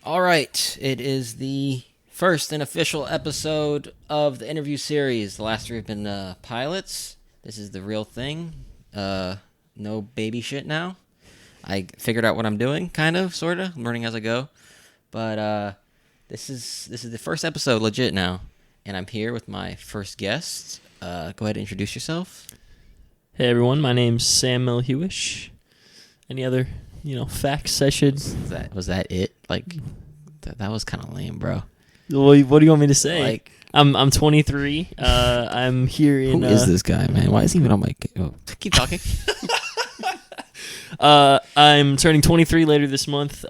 All right, it is the first and official episode of the interview series. The last three have been pilots. This is the real thing. No baby shit now. I figured out what I'm doing, kind of, sort of. I'm learning as I go. But this is the first episode, legit now. And I'm here with my first guest. Go ahead and introduce yourself. Hey everyone, my name's Sam Milhewish. Any other, facts I should... Was that it? Like, that was kind of lame, bro. What do you want me to say? Like, I'm 23. I'm here in... who is this guy, man? Why is he even on my... Oh, keep talking. I'm turning 23 later this month,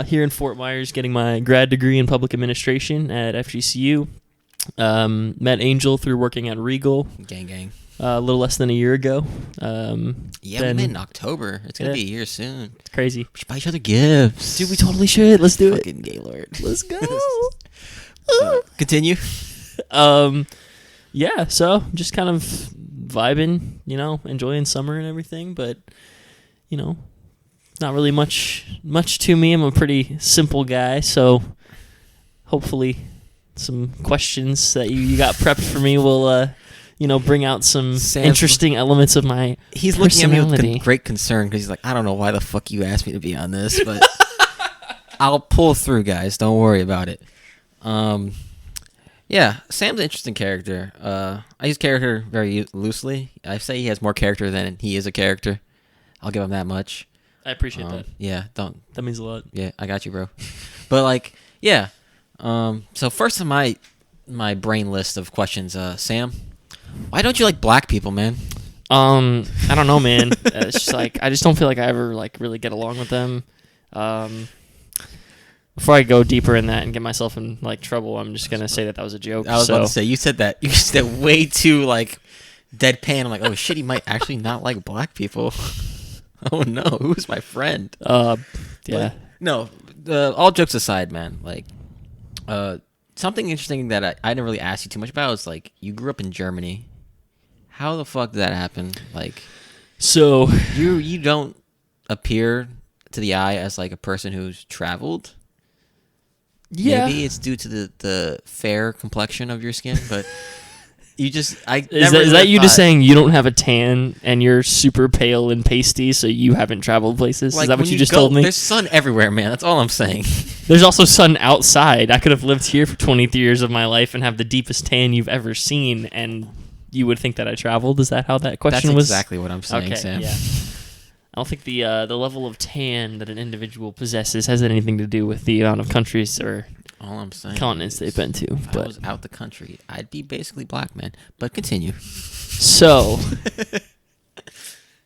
here in Fort Myers, getting my grad degree in public administration at FGCU. Met Angel through working at Regal. Gang. A little less than a year ago. Yeah, we met in October. It's going to be a year soon. It's crazy. We should buy each other gifts. Dude, we totally should. Let's do it. Fucking Gaylord. Let's go. Continue. Yeah, so just kind of vibing, enjoying summer and everything, but, not really much to me. I'm a pretty simple guy, so hopefully some questions that you got prepped for me will... bring out some interesting elements of my He's looking at me with personality. great concern because he's like, I don't know why the fuck you asked me to be on this, but I'll pull through, guys. Don't worry about it. Yeah, Sam's an interesting character. I use character very loosely. I say he has more character than he is a character. I'll give him that much. I appreciate that. Yeah, don't. That means a lot. Yeah, I got you, bro. But yeah. So first on my brain list of questions, Sam. Why don't you like black people, man? I don't know, man. It's just I just don't feel like I ever really get along with them. Before I go deeper in that and get myself in trouble, I'm just gonna say that was a joke. I was about to say you said that way too deadpan. I'm like, oh shit, he might actually not like black people. Oh no, who's my friend? Yeah. No, all jokes aside, man. Something interesting that I didn't really ask you too much about is you grew up in Germany. How the fuck did that happen? So you don't appear to the eye as a person who's traveled. Yeah. Maybe it's due to the fair complexion of your skin, but you just is that you just saying you don't have a tan and you're super pale and pasty, so you haven't traveled places? Is that what you just told me? There's sun everywhere, man. That's all I'm saying. There's also sun outside. I could have lived here for 23 years of my life and have the deepest tan you've ever seen, and you would think that I traveled. Is that how that question was? That's exactly what I'm saying, okay, Sam. Yeah. I don't think the level of tan that an individual possesses has anything to do with the amount of countries or all I'm saying continents they've been to. If I was out the country, I'd be basically black, man. But continue. So,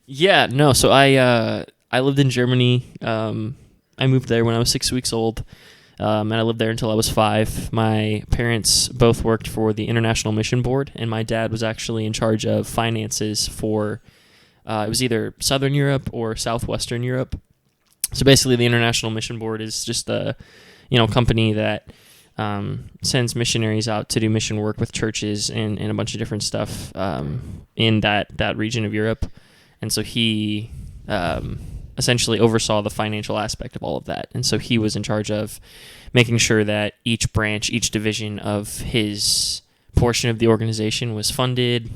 yeah, no. So I lived in Germany. I moved there when I was 6 weeks old, and I lived there until I was 5. My parents both worked for the International Mission Board, and my dad was actually in charge of finances for, it was either Southern Europe or Southwestern Europe. So basically the International Mission Board is just a company that sends missionaries out to do mission work with churches and a bunch of different stuff in that region of Europe. And so he essentially oversaw the financial aspect of all of that. And so he was in charge of making sure that each branch, each division of his portion of the organization was funded,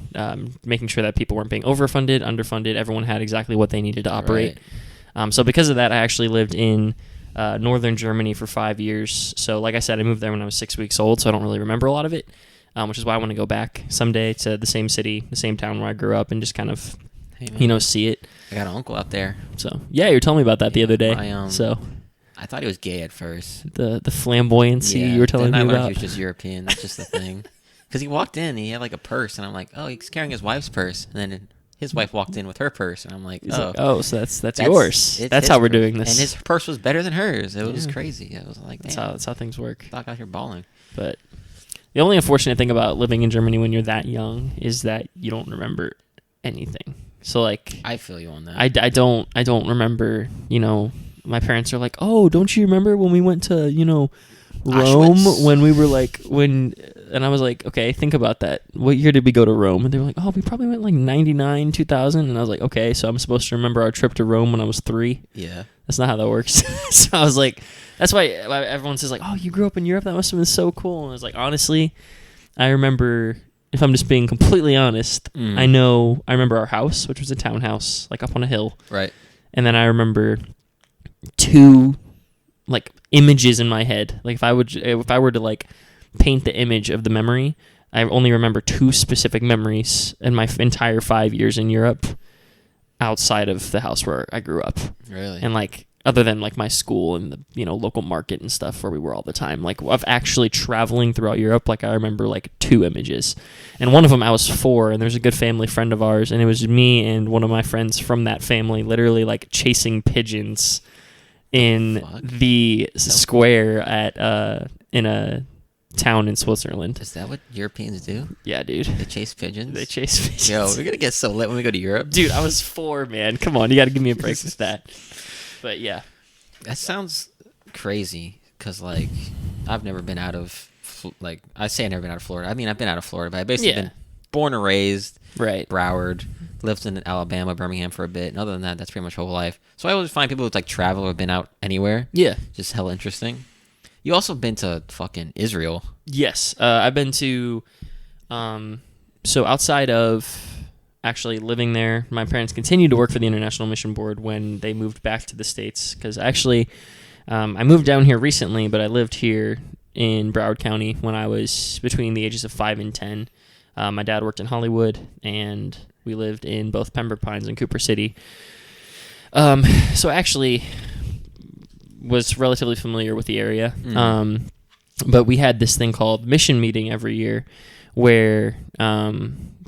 making sure that people weren't being overfunded, underfunded. Everyone had exactly what they needed to operate. Right. So because of that, I actually lived in northern Germany for 5 years. So like I said, I moved there when I was 6 weeks old, so I don't really remember a lot of it, which is why I want to go back someday to the same city, the same town where I grew up, and just kind of, see it. I got an uncle out there. So, yeah, you were telling me about that the other day. I thought he was gay at first. The flamboyancy you were telling me about. I learned he was just European. That's just the thing. Because he walked in, he had a purse, and I'm like, oh, he's carrying his wife's purse. And then his wife walked in with her purse, and I'm like, so that's yours. That's how we're doing this. And his purse was better than hers. It was crazy. It was like, that's how things work. I got here balling. But the only unfortunate thing about living in Germany when you're that young is that you don't remember anything. So I feel you on that. I don't remember. My parents are like, oh, don't you remember when we went to Rome when we were and I was like, okay, think about that. What year did we go to Rome? And they were like, oh, we probably went 99, 2000. And I was like, okay, so I'm supposed to remember our trip to Rome when I was 3. Yeah. That's not how that works. So I was like, That's why everyone says like, "Oh, you grew up in Europe. That must have been so cool." And I was like, honestly, I remember. If I'm just being completely honest, I remember our house, which was a townhouse, like up on a hill. Right. And then I remember two like images in my head. Like if I were to like paint the image of the memory, I only remember two specific memories in my entire 5 years in Europe outside of the house where I grew up. Really? And like other than like my school and the local market and stuff where we were all the time, like of actually traveling throughout Europe, like I remember like two images, and one of them I was 4, and there's a good family friend of ours, and it was me and one of my friends from that family literally like chasing pigeons in the square at in a town in Switzerland. Is that what Europeans do? Yeah, dude. They chase pigeons? They chase pigeons. Yo, we're gonna get so lit when we go to Europe. Dude, I was 4, man. Come on, you gotta give me a break with that. But yeah. That sounds crazy, because, like, I've never been out of, like, I say I've never been out of Florida. I mean, I've been out of Florida, but I've basically been born and raised, right, Broward, lived in Alabama, Birmingham for a bit, and other than that, that's pretty much my whole life. So I always find people who, like, travel or been out anywhere. Yeah. Just hella interesting. You also been to fucking Israel. Yes. I've been to, so outside of actually living there, my parents continued to work for the International Mission Board when they moved back to the States, because actually I moved down here recently, but I lived here in Broward County when I was between the ages of 5 and 10. My dad worked in Hollywood, and we lived in both Pembroke Pines and Cooper City. So I actually was relatively familiar with the area. But we had this thing called mission meeting every year where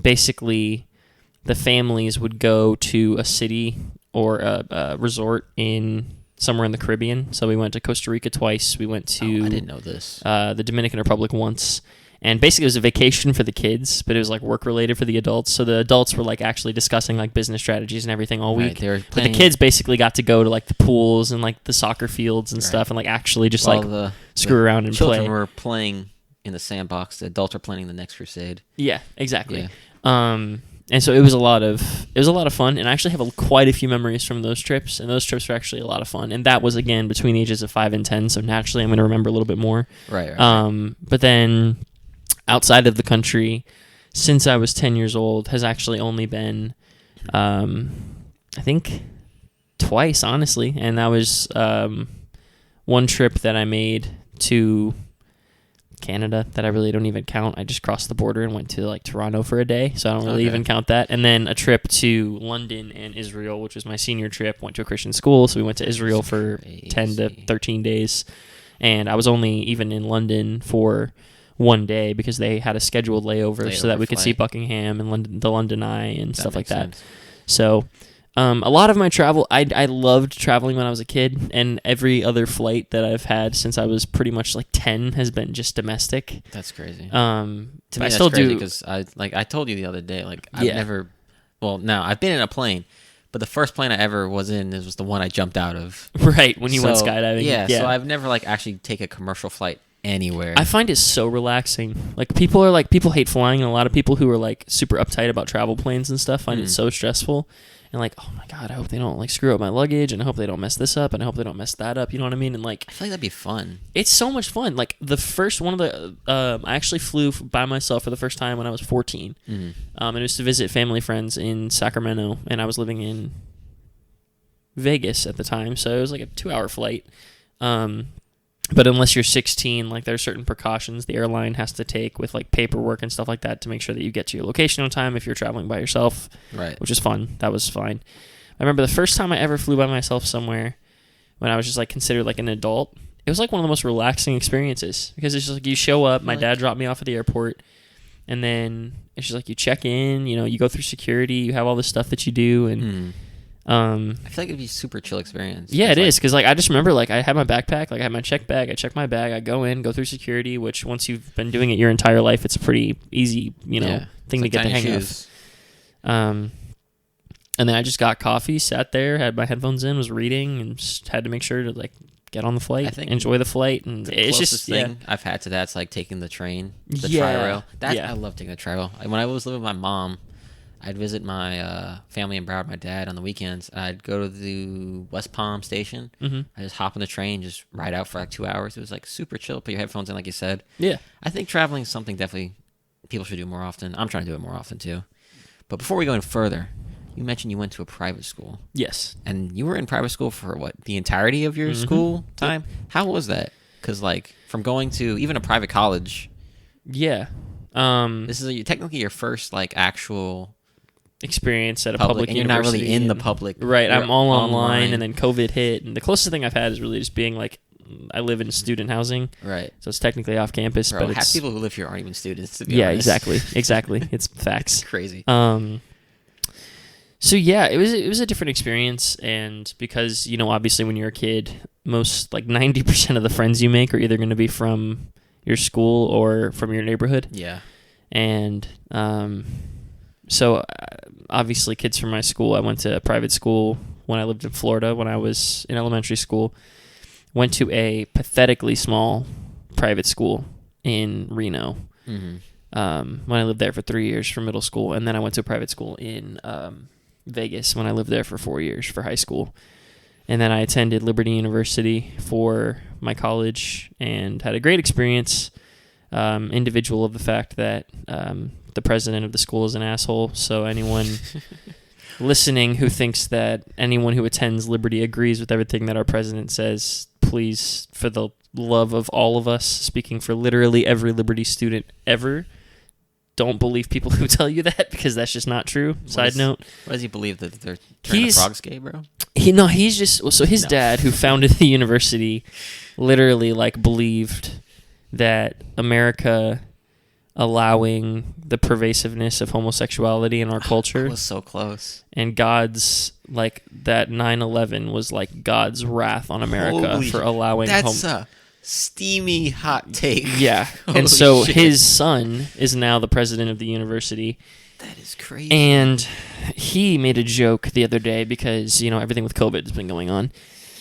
basically the families would go to a city or a resort in somewhere in the Caribbean. So we went to Costa Rica twice. We went to I didn't know this. The Dominican Republic once. And basically it was a vacation for the kids, but it was like work related for the adults. So the adults were like actually discussing like business strategies and everything all week. But the kids basically got to go to like the pools and like the soccer fields and stuff, and like actually just screw around and play. Children were playing in the sandbox. The adults are playing the next crusade. Yeah, exactly. Yeah. And so it was a lot of fun, and I actually have quite a few memories from those trips, and those trips were actually a lot of fun. And that was again between the ages of 5 and 10, so naturally I'm going to remember a little bit more. Right. But then outside of the country, since I was 10 years old, has actually only been, I think, twice, honestly. And that was one trip that I made to Canada that I really don't even count. I just crossed the border and went to like Toronto for a day, so I don't really even count that. And then a trip to London and Israel, which was my senior trip. Went to a Christian school, so we went to Israel for 10 to 13 days. And I was only even in London for one day because they had a scheduled layover so that we could see Buckingham and the London Eye and stuff like that. So a lot of my travel, I loved traveling when I was a kid, and every other flight that I've had since I was pretty much like 10 has been just domestic. That's crazy. To me, I still do, because I told you the other day, like I've never, I've been in a plane, but the first plane I ever was in was the one I jumped out of. Right, when you went skydiving. Yeah, so I've never like actually take a commercial flight anywhere. I find it so relaxing. Like people hate flying, and a lot of people who are like super uptight about travel planes and stuff find it so stressful. And like, oh my God, I hope they don't like screw up my luggage, and I hope they don't mess this up, and I hope they don't mess that up. You know what I mean? And like, I feel like that'd be fun. It's so much fun. Like the first one of the, I actually flew by myself for the first time when I was 14. And it was to visit family friends in Sacramento, and I was living in Vegas at the time, so it was like a 2-hour flight. But unless you're 16, like there are certain precautions the airline has to take with like paperwork and stuff like that to make sure that you get to your location on time if you're traveling by yourself. Right. Which is fun. That was fine. I remember the first time I ever flew by myself somewhere when I was just like considered like an adult. It was like one of the most relaxing experiences because it's just like you show up, my dad dropped me off at the airport, and then it's just like you check in, you go through security, you have all this stuff that you do, and I feel like it'd be a super chill experience. Yeah, it is, because like I just remember like I had my backpack, like I had my check bag, I check my bag, I go in, go through security, which once you've been doing it your entire life, it's a pretty easy, thing to get the hang of. And then I just got coffee, sat there, had my headphones in, was reading, and just had to make sure to like get on the flight, enjoy the flight, and the it's closest just thing I've had to that's like taking the train, the tri-rail. I love taking the tri-rail. When I was living with my mom, I'd visit my family in Broward, my dad, on the weekends. I'd go to the West Palm station. Mm-hmm. I just hop on the train, just ride out for like 2 hours. It was like super chill. Put your headphones in, like you said. Yeah. I think traveling is something definitely people should do more often. I'm trying to do it more often too. But before we go any further, you mentioned you went to a private school. Yes. And you were in private school for what, the entirety of your school time? How was that? Because like from going to even a private college, Yeah. this is technically your first like actual experience at a public, public and you're not university. really in the and- public. Right. You're I'm all online, and then COVID hit, and the closest thing I've had is really just being like, I live in student housing, Right. so it's technically off campus, Bro, but half it's people who live here aren't even students, to be yeah, honest. exactly. It's facts. It's crazy. So yeah, it was a different experience, and because obviously when you're a kid, most like 90% of the friends you make are either going to be from your school or from your neighborhood, Yeah. and so obviously kids from my school. I went to a private school when I lived in Florida when I was in elementary school. Went to a pathetically small private school in Reno. Mm-hmm. When I lived there for 3 years for middle school, and then I went to a private school in Vegas when I lived there for 4 years for high school. And then I attended Liberty University for my college and had a great experience, individual of the fact that the president of the school is an asshole. So anyone listening who thinks that anyone who attends Liberty agrees with everything that our president says, please, for the love of all of us, speaking for literally every Liberty student ever, don't believe people who tell you that, because that's just not true. Side note. What does he believe, that they're turning the frogs gay, bro? He's just, so his dad, who founded the university, literally like believed that America allowing the pervasiveness of homosexuality in our culture That was so close. and God's, like, that 9/11 was like God's wrath on America Holy for allowing That's a steamy hot take. yeah. Holy And so shit. his son is now the president of the university. That is crazy. And he made a joke the other day because, everything with COVID has been going on.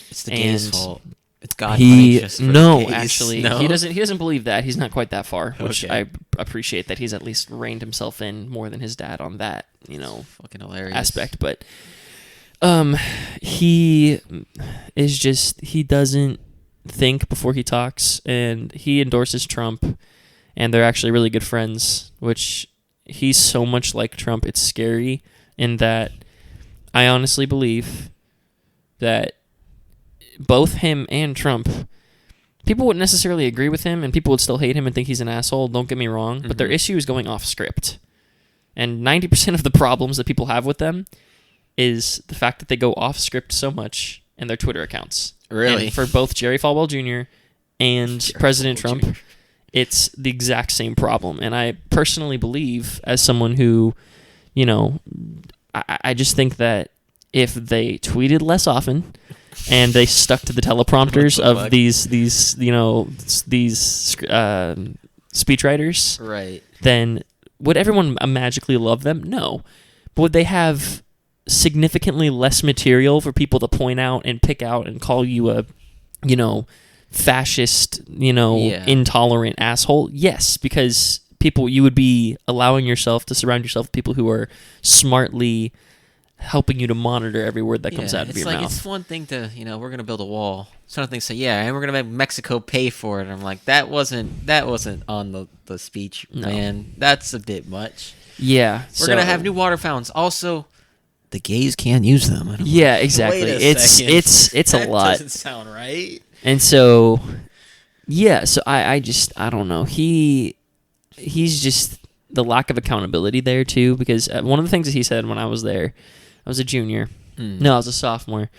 It's the gays' and fault. It's God punishes for the gays. Actually, No? he doesn't believe that. He's not quite that far, which Okay. I appreciate that he's at least reined himself in more than his dad on that, Fucking hilarious. aspect. But he is just, he doesn't think before he talks, and he endorses Trump, and they're actually really good friends, which he's so much like Trump, it's scary, in that I honestly believe that both him and Trump, people wouldn't necessarily agree with him, and people would still hate him and think he's an asshole, don't get me wrong, but their issue is going off script. And 90% of the problems that people have with them is the fact that they go off script so much in their Twitter accounts. Really? And for both Jerry Falwell Jr. and Jerry President Falwell Trump, Jr. it's the exact same problem. And I personally believe, as someone who, I just think that if they tweeted less often and they stuck to the teleprompters of these speechwriters, Right. then would everyone magically love them? No. But would they have significantly less material for people to point out and pick out and call you a, fascist, intolerant asshole? Yes, because you would be allowing yourself to surround yourself with people who are smartly helping you to monitor every word that comes out of your mouth. It's one thing to, we're going to build a wall. It's another thing to say, yeah, and we're going to make Mexico pay for it. I'm like, that wasn't on the speech, No. man. That's a bit much. Yeah. We're going to have new water fountains. Also, the gays can't use them. And I'm Yeah, like, exactly. wait a second. It's a That lot. doesn't sound right. And so, yeah, so I don't know. He's just the lack of accountability there, too, because one of the things that he said when I was there, I was a junior. No, I was a sophomore.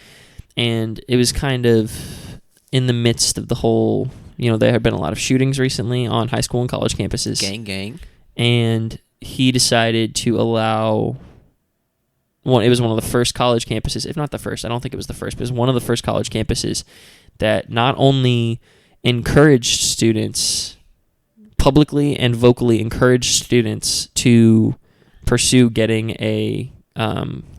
And it was kind of in the midst of the whole, there had been a lot of shootings recently on high school and college campuses. Gang. And he decided to allow... it was one of the first college campuses, if not the first, I don't think it was the first, but it was one of the first college campuses that not only encouraged students, publicly and vocally encouraged students to pursue getting a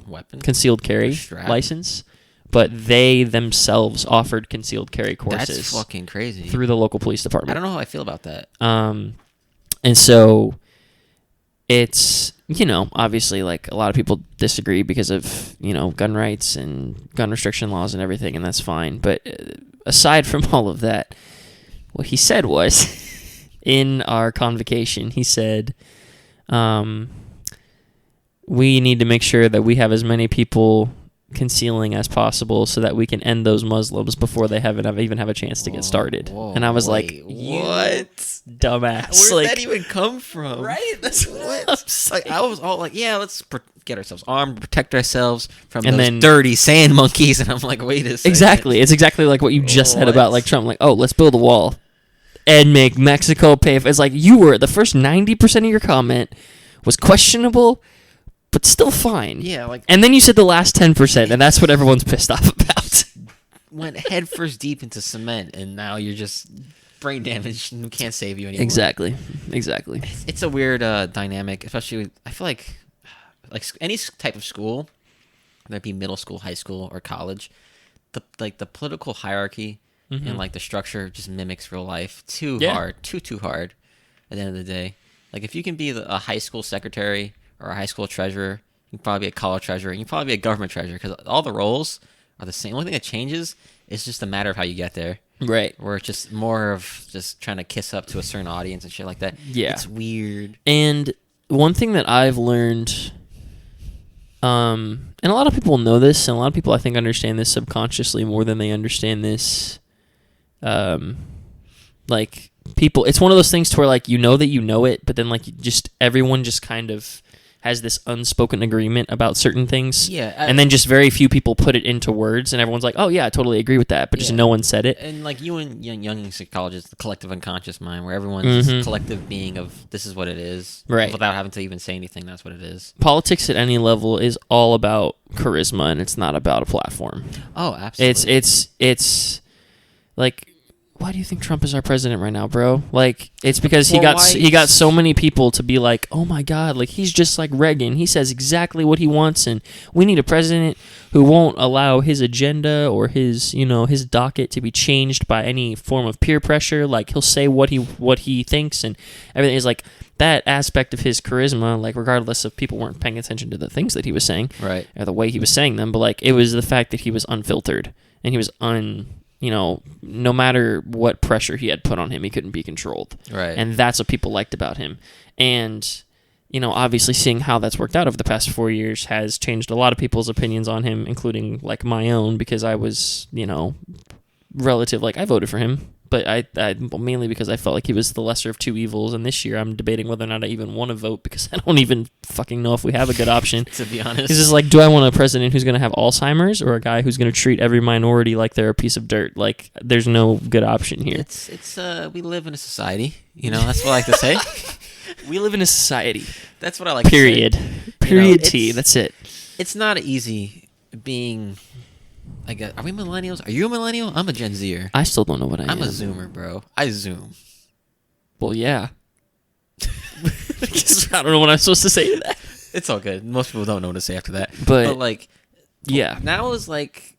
Weapon? concealed carry Strap? license, but they themselves offered concealed carry courses That's fucking crazy. through the local police department. I don't know how I feel about that. And so it's obviously, like, a lot of people disagree because of, gun rights and gun restriction laws and everything, and that's fine. But aside from all of that, what he said was, in our convocation, he said, we need to make sure that we have as many people concealing as possible so that we can end those Muslims before they even have a chance to get started. And I was like, what? Dumbass. Where did that even come from? Right? That's what? Like, I was all like, yeah, let's get ourselves armed, protect ourselves from And those then- dirty sand monkeys. And I'm like, wait a second. Exactly. It's exactly like what you just said about, like, Trump. Like, oh, let's build a wall and make Mexico pay. It's like, the first 90% of your comment was questionable, but still fine. Yeah, like, And then you said the last 10%, and that's what everyone's pissed off about. went head first deep into cement, and now you're just brain damaged and can't save you anymore. Exactly. It's a weird dynamic, especially I feel like any type of school, whether it be middle school, high school, or college, the political hierarchy and like the structure just mimics real life too hard at the end of the day. Like, if you can be a high school secretary or a high school treasurer, you can probably be a college treasurer, you can probably be a government treasurer, because all the roles are the same. The only thing that changes is just a matter of how you get there. Right. Where it's just more of just trying to kiss up to a certain audience and shit like that. Yeah. It's weird. And one thing that I've learned, and a lot of people know this, and a lot of people I think understand this subconsciously more than they understand this, like, people, it's one of those things to where, like, that you know it, but then, like, everyone just kind of has this unspoken agreement about certain things. Yeah. And then just very few people put it into words, and everyone's like, oh, yeah, I totally agree with that, but just no one said it. And, like, you and young psychologists, the collective unconscious mind, where everyone's just collective being of this is what it is. Right. Without having to even say anything, that's what it is. Politics at any level is all about charisma, and it's not about a platform. Oh, absolutely. It's like, why do you think Trump is our president right now, bro? Like, it's because he got so many people to be like, oh my God, like, he's just like Reagan. He says exactly what he wants, and we need a president who won't allow his agenda or his docket to be changed by any form of peer pressure. Like, he'll say what he thinks, and everything is like that aspect of his charisma, like, regardless if people weren't paying attention to the things that he was saying, right, or the way he was saying them, but, like, it was the fact that he was unfiltered, and he was no matter what pressure he had put on him, he couldn't be controlled. Right. And that's what people liked about him. And, obviously seeing how that's worked out over the past 4 years has changed a lot of people's opinions on him, including, like, my own, because I was, relative, like, I voted for him, but I mainly because I felt like he was the lesser of two evils, and this year I'm debating whether or not I even want to vote, because I don't even fucking know if we have a good option. To be honest. It's just like, do I want a president who's going to have Alzheimer's, or a guy who's going to treat every minority like they're a piece of dirt? Like, there's no good option here. It's we live in a society, that's what I like to say. We live in a society. That's what I like Period. to say. Period T. That's it. It's not easy being... are we millennials? Are you a millennial? I'm a Gen Zer. I still don't know what I am. I'm a Zoomer, bro. I Zoom. Well, yeah. I don't know what I'm supposed to say to that. It's all good. Most people don't know what to say after that. But like, yeah. Now is like,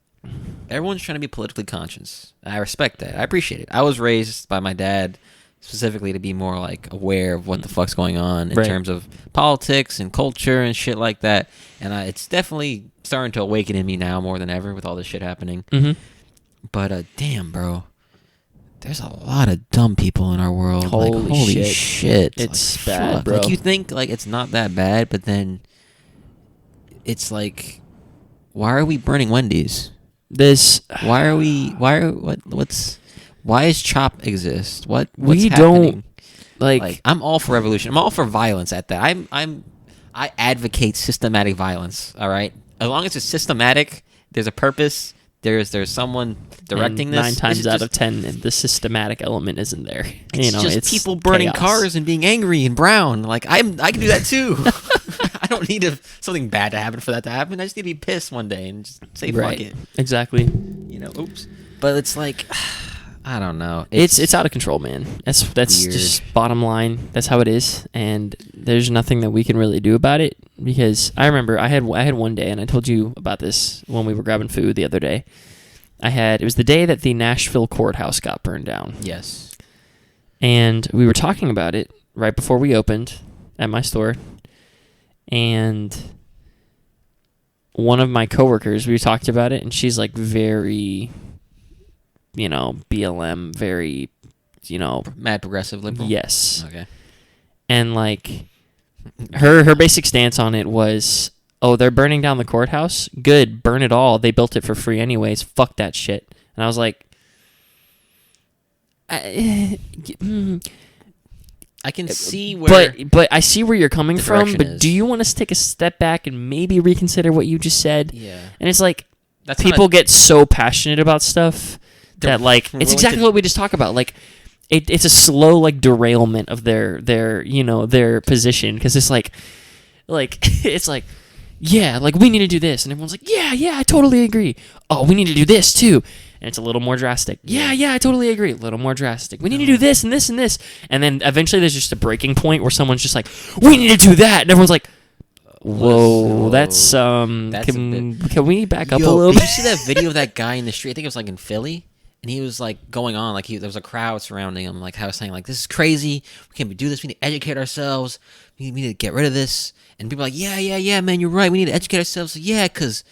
everyone's trying to be politically conscious. I respect that. I appreciate it. I was raised by my dad specifically to be more, like, aware of what the fuck's going on in terms of politics and culture and shit like that. And it's definitely starting to awaken in me now more than ever with all this shit happening. Mm-hmm. But damn, bro, there's a lot of dumb people in our world. Holy shit. It's like, bad, fuck. bro. Like, you think, like, it's not that bad, but then it's like, why are we burning Wendy's? Why does CHOP exist? What's happening? Like, I'm all for revolution. I'm all for violence at that. I advocate systematic violence, all right? As long as it's systematic, there's a purpose, there's someone directing and this. 9 times out of 10, the systematic element isn't there. It's people burning cars and being angry and brown. Like, I can do that too. I don't need something bad to happen for that to happen. I just need to be pissed one day and just say fuck it. Exactly. Oops. But it's like, I don't know. It's out of control, man. That's weird. Just bottom line. That's how it is, and there's nothing that we can really do about it. Because I remember I had one day, and I told you about this when we were grabbing food the other day. It was the day that the Nashville courthouse got burned down. Yes. And we were talking about it right before we opened at my store, and one of my coworkers, we talked about it, and she's like very, BLM, very, Mad progressive liberal. yes. Okay. And like her basic stance on it was, oh, they're burning down the courthouse? Good, burn it all. They built it for free anyways. Fuck that shit. And I was like, I can see where but I see where you're coming the from, direction but is. do you want us to take a step back and maybe reconsider what you just said? Yeah. And it's like That's people get so passionate about stuff They're that like willing it's exactly to- what we just talked about. Like it's a slow like derailment of their their position, because it's like it's like, yeah, like we need to do this, and everyone's like, yeah, I totally agree. Oh, we need to do this too. And it's a little more drastic. Yeah, I totally agree. A little more drastic. We need to do this and this and this. And then eventually there's just a breaking point where someone's just like, we need to do that. And everyone's like, whoa, that's can we back up a little Did bit? you see that video of that guy in the street? I think it was like in Philly. And he was like going on, like there was a crowd surrounding him, like how I was saying, like, this is crazy. We can't do this. We need to educate ourselves. We need to get rid of this. And people are like, yeah, man, you're right. We need to educate ourselves. So, yeah, because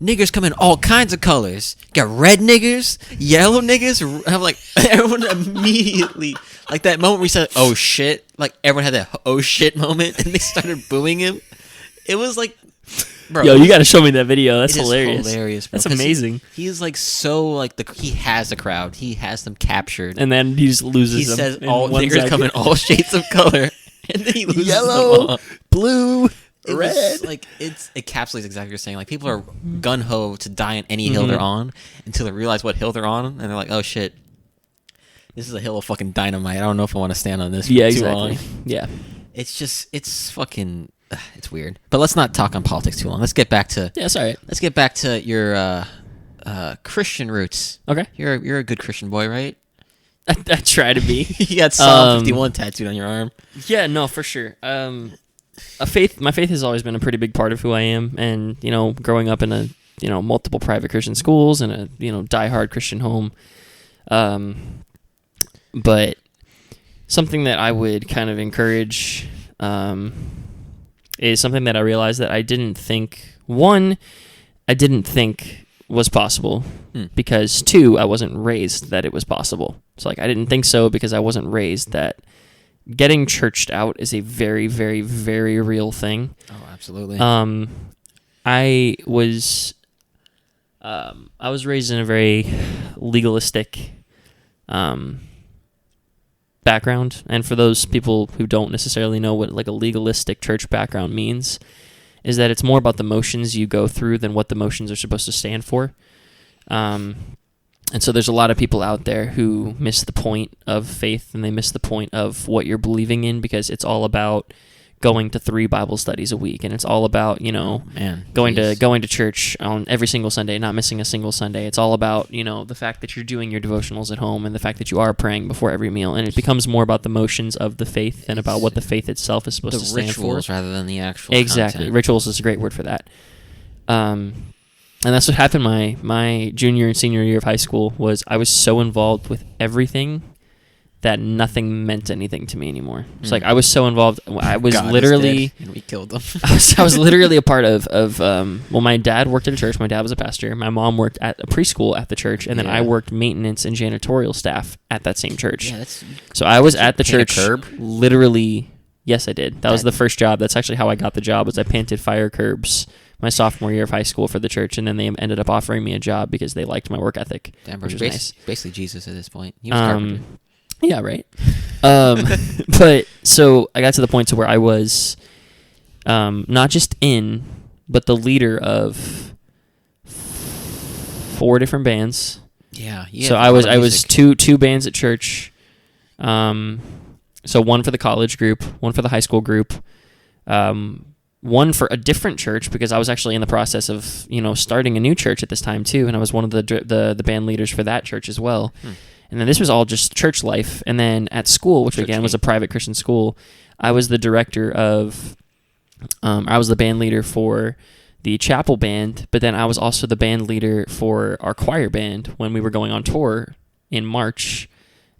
niggers come in all kinds of colors. Got red niggers, yellow niggers. I'm like, everyone immediately, like that moment where he said, oh shit, like everyone had that oh shit moment and they started booing him. It was like, bro. Yo, you got to show me that video. That's it is hilarious. hilarious, bro, That's 'cause amazing. He's like so like he has the crowd. He has them captured. And then he just loses He them. says in all one niggers second. come in all shades of color, and then he loses them Yellow, all. blue, It red. was, like it encapsulates exactly what you're saying. Like people are gun ho to die on any hill they're on until they realize what hill they're on, and they're like, oh shit, this is a hill of fucking dynamite. I don't know if I want to stand on this for Yeah, too exactly. long. Yeah. It's fucking it's weird. But let's not talk on politics too long. Let's get back to Yeah, it's all right. your Christian roots. Okay. You're a good Christian boy, right? I try to be. You got Psalm 51 tattooed on your arm. Yeah, no, for sure. My faith has always been a pretty big part of who I am, and growing up in a multiple private Christian schools and a diehard Christian home, but something that I would kind of encourage is something that I realized that I didn't think was possible, because 2, I wasn't raised that it was possible. So like I didn't think so because I wasn't raised that getting churched out is a very, very, very real thing. Oh, absolutely. I was raised in a very legalistic background, and for those people who don't necessarily know what like a legalistic church background means, is that it's more about the motions you go through than what the motions are supposed to stand for. And so there's a lot of people out there who miss the point of faith, and they miss the point of what you're believing in, because it's all about going to 3 Bible studies a week, and it's all about going to church on every single Sunday, not missing a single Sunday. It's all about the fact that you're doing your devotionals at home, and the fact that you are praying before every meal, and it becomes more about the motions of the faith than about what the faith itself is supposed to stand rituals for. rather than the actual Exactly. content. Rituals is a great word for that. And that's what happened my junior and senior year of high school. Was I was so involved with everything that nothing meant anything to me anymore. It's like I was so involved. I was God is literally dead, and we killed him. I was literally a part of my dad worked at a church. My dad was a pastor. My mom worked at a preschool at the church, and then I Yeah. worked maintenance and janitorial staff at that same church. Yeah, that's So I was at the paint a church curb? literally. Yes, I did. That was the first job. That's actually how I got the job. Was I painted fire curbs my sophomore year of high school for the church, and then they ended up offering me a job because they liked my work ethic, damn, which was nice. basically Jesus at this point. He was carpenter. Yeah, right. But so I got to the point to where I was not just in, but the leader of 4 different bands. Yeah. So I was two bands at church. So one for the college group, one for the high school group, one for a different church, because I was actually in the process of starting a new church at this time too, and I was one of the band leaders for that church as well. And then this was all just church life. And then at school, which again was a private Christian school, I was the director of. I was the band leader for the chapel band, but then I was also the band leader for our choir band when we were going on tour in March.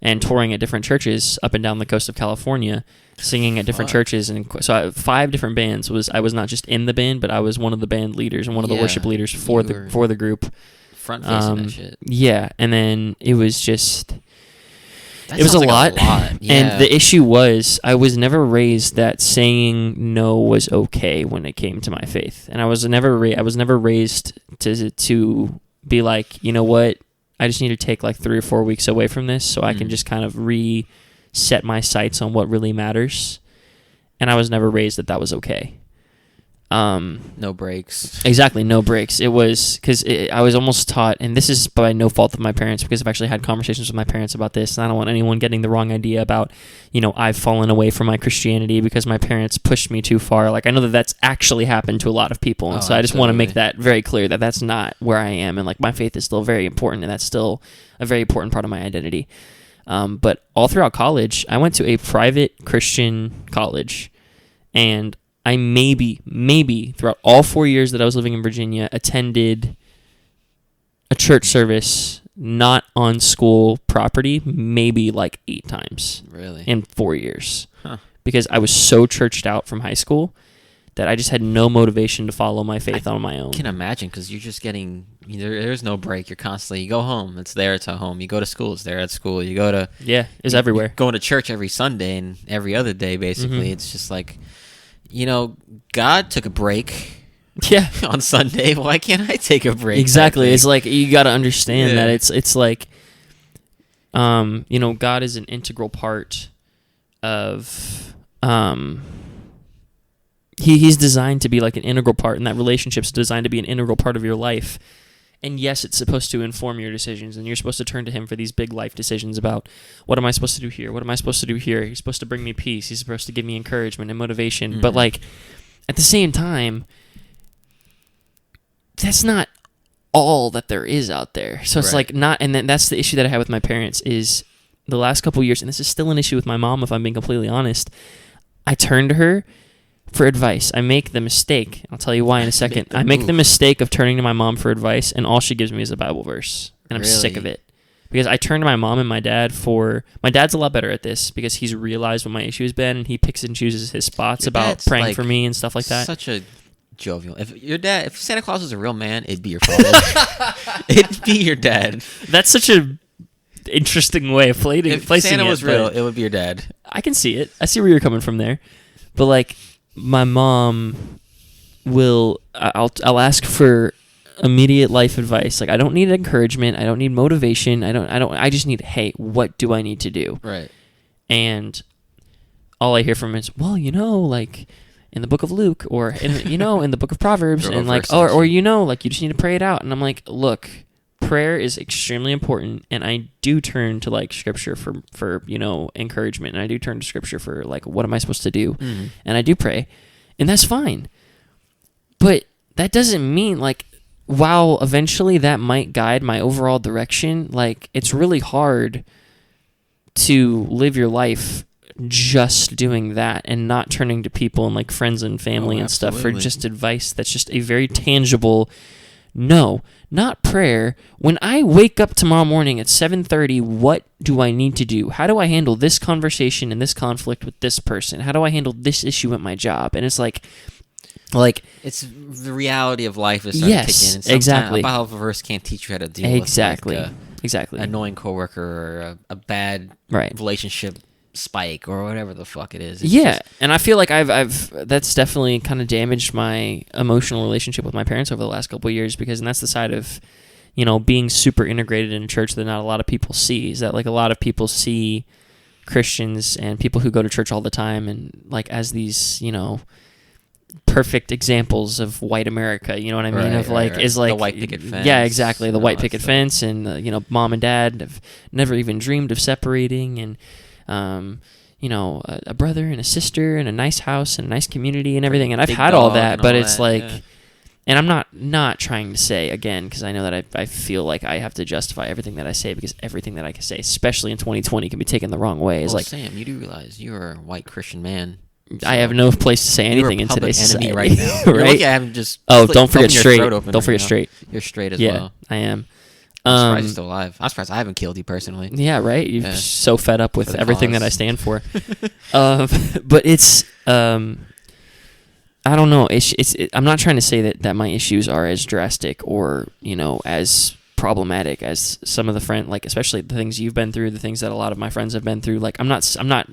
and touring at different churches up and down the coast of California, singing at different Fuck. churches. And so I have 5 different bands. I was not just in the band, but I was one of the band leaders and one of the Yeah, worship leaders for you were the group. Front facing that shit. Yeah, and then it was just... That it was a sounds like lot. Yeah. And the issue was I was never raised that saying no was okay when it came to my faith. And I was never raised to be like, you know what? I just need to take like 3 or 4 weeks away from this so I can just kind of reset my sights on what really matters. And I was never raised that was okay. No breaks. Exactly, no breaks. It was because I was almost taught, and this is by no fault of my parents, because I've actually had conversations with my parents about this, and I don't want anyone getting the wrong idea about, I've fallen away from my Christianity because my parents pushed me too far. Like, I know that that's actually happened to a lot of people, and so I just want to make that very clear that that's not where I am, and like my faith is still very important, and that's still a very important part of my identity. But all throughout college, I went to a private Christian college, and I maybe throughout all 4 years that I was living in Virginia attended a church service not on school property maybe like 8 times. Really? In 4 years. Huh. Because I was so churched out from high school that I just had no motivation to follow my faith on my own. I can imagine, because you're just getting... There's no break. You're constantly... You go home, it's there, it's at home. You go to school, it's there at school. You go to... Yeah, it's everywhere. Going to church every Sunday and every other day, basically. Mm-hmm. It's just like... God took a break Yeah. on Sunday. Why can't I take a break? Exactly. It's like you got to understand that it's like, God is an integral part of, he's designed to be like an integral part, and that relationship's designed to be an integral part of your life. And yes, it's supposed to inform your decisions, and you're supposed to turn to him for these big life decisions about what am I supposed to do here? What am I supposed to do here? He's supposed to bring me peace. He's supposed to give me encouragement and motivation. But like at the same time, that's not all that there is out there. So it's like not, and then that's the issue that I have with my parents is the last couple of years, and this is still an issue with my mom if I'm being completely honest. I turn to her for advice. I make the mistake. I'll tell you why in a second. I make the mistake of turning to my mom for advice, and all she gives me is a Bible verse, and I'm sick of it. Because I turn to my mom and my dad for... My dad's a lot better at this because he's realized what my issue has been, and he picks and chooses his spots about praying for me and stuff like that. Such a jovial... If Santa Claus was a real man, it'd be your father. It'd be your dad. That's such a interesting way of placing it. If Santa was real, it would be your dad. I can see it. I see where you're coming from there. But like... My mom will... I'll ask for immediate life advice. Like, I don't need encouragement. I don't need motivation. I just need, hey, what do I need to do? Right. And all I hear from him is, well, like in the book of Luke, or in the book of Proverbs, and like, or you just need to pray it out. And I'm like, look, prayer is extremely important, and I do turn to like scripture for encouragement, and I do turn to scripture for like what am I supposed to do, and I do pray, and that's fine. But that doesn't mean like, while eventually that might guide my overall direction, like it's really hard to live your life just doing that and not turning to people and like friends and family and stuff for just advice that's just a very tangible no, not prayer. When I wake up tomorrow morning at 7:30, what do I need to do? How do I handle this conversation and this conflict with this person? How do I handle this issue at my job? And it's like it's the reality of life is starting to kick in. Exactly. A Bible verse can't teach you how to deal with exactly an annoying coworker or a bad relationship spike or whatever the fuck it is. And I feel like I've that's definitely kind of damaged my emotional relationship with my parents over the last couple of years, because that's the side of being super integrated in a church that not a lot of people see, is that like a lot of people see Christians and people who go to church all the time and like as these perfect examples of white America, you know what I mean? Is like the white picket fence. Yeah, exactly, the white picket fence, and mom and dad have never even dreamed of separating, and a brother and a sister and a nice house and a nice community and everything. And I've had all that, but it's like, and I'm not trying to say, again, because I know that I feel like I have to justify everything that I say, because everything that I can say, especially in 2020, can be taken the wrong way. Is like, Sam, you do realize you're a white Christian man. So I have no place to say anything in today's society right now. right? I'm just don't forget straight. Don't forget straight. You're straight as well. well. I am. I'm surprised you're still alive. I'm surprised I haven't killed you personally. Yeah, right. You're so fed up with everything cause. that I stand for. But it's I don't know. I'm not trying to say that my issues are as drastic or as problematic as some of the like especially the things you've been through, the things that a lot of my friends have been through. Like I'm not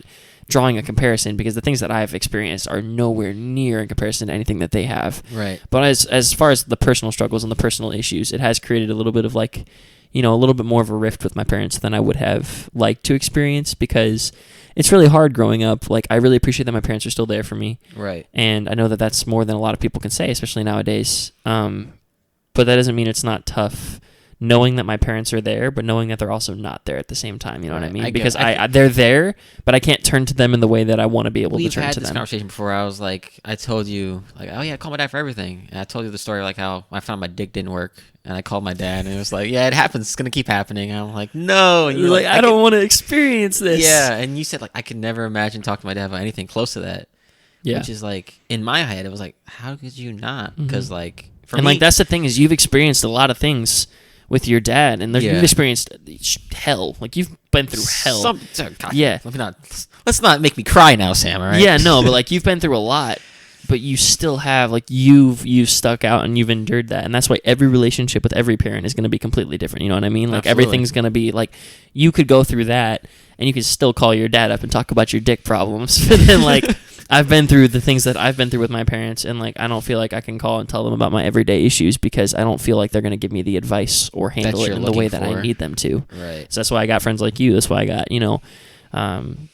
drawing a comparison because the things that I've experienced are nowhere near in comparison to anything that they have. Right. But as far as the personal struggles and the personal issues, it has created a little bit of like, a little bit more of a rift with my parents than I would have liked to experience because it's really hard growing up. Like I really appreciate that my parents are still there for me. Right. And I know that that's more than a lot of people can say, especially nowadays. But that doesn't mean it's not tough knowing that my parents are there, but knowing that they're also not there at the same time. You know what I mean? Because they're there, but I can't turn to them in the way that I want to be able to turn to them. We've had this conversation before. I was like, I told you, like, oh yeah, I call my dad for everything. And I told you the story, like how I found my dick didn't work, and I called my dad, and it was like, yeah, it happens. It's gonna keep happening. And I'm like, no. And you're like, I don't want to experience this. Yeah, and you said like I could never imagine talking to my dad about anything close to that. Yeah. Which is like in my head, it was like, how could you not? Because like for and me, like that's the thing is you've experienced a lot of things with your dad, and you've experienced hell. Like you've been through hell. God, yeah. Let's not make me cry now, Sam. All right. Yeah, no, but like you've been through a lot, but you still have like you've stuck out and you've endured that, and that's why every relationship with every parent is going to be completely different. You know what I mean? Like everything's going to be like you could go through that, and you could still call your dad up and talk about your dick problems, but then like. I've been through the things that I've been through with my parents, and like I don't feel like I can call and tell them about my everyday issues because I don't feel like they're going to give me the advice or handle it in the way that I need them to. Right. So that's why I got friends like you. That's why I got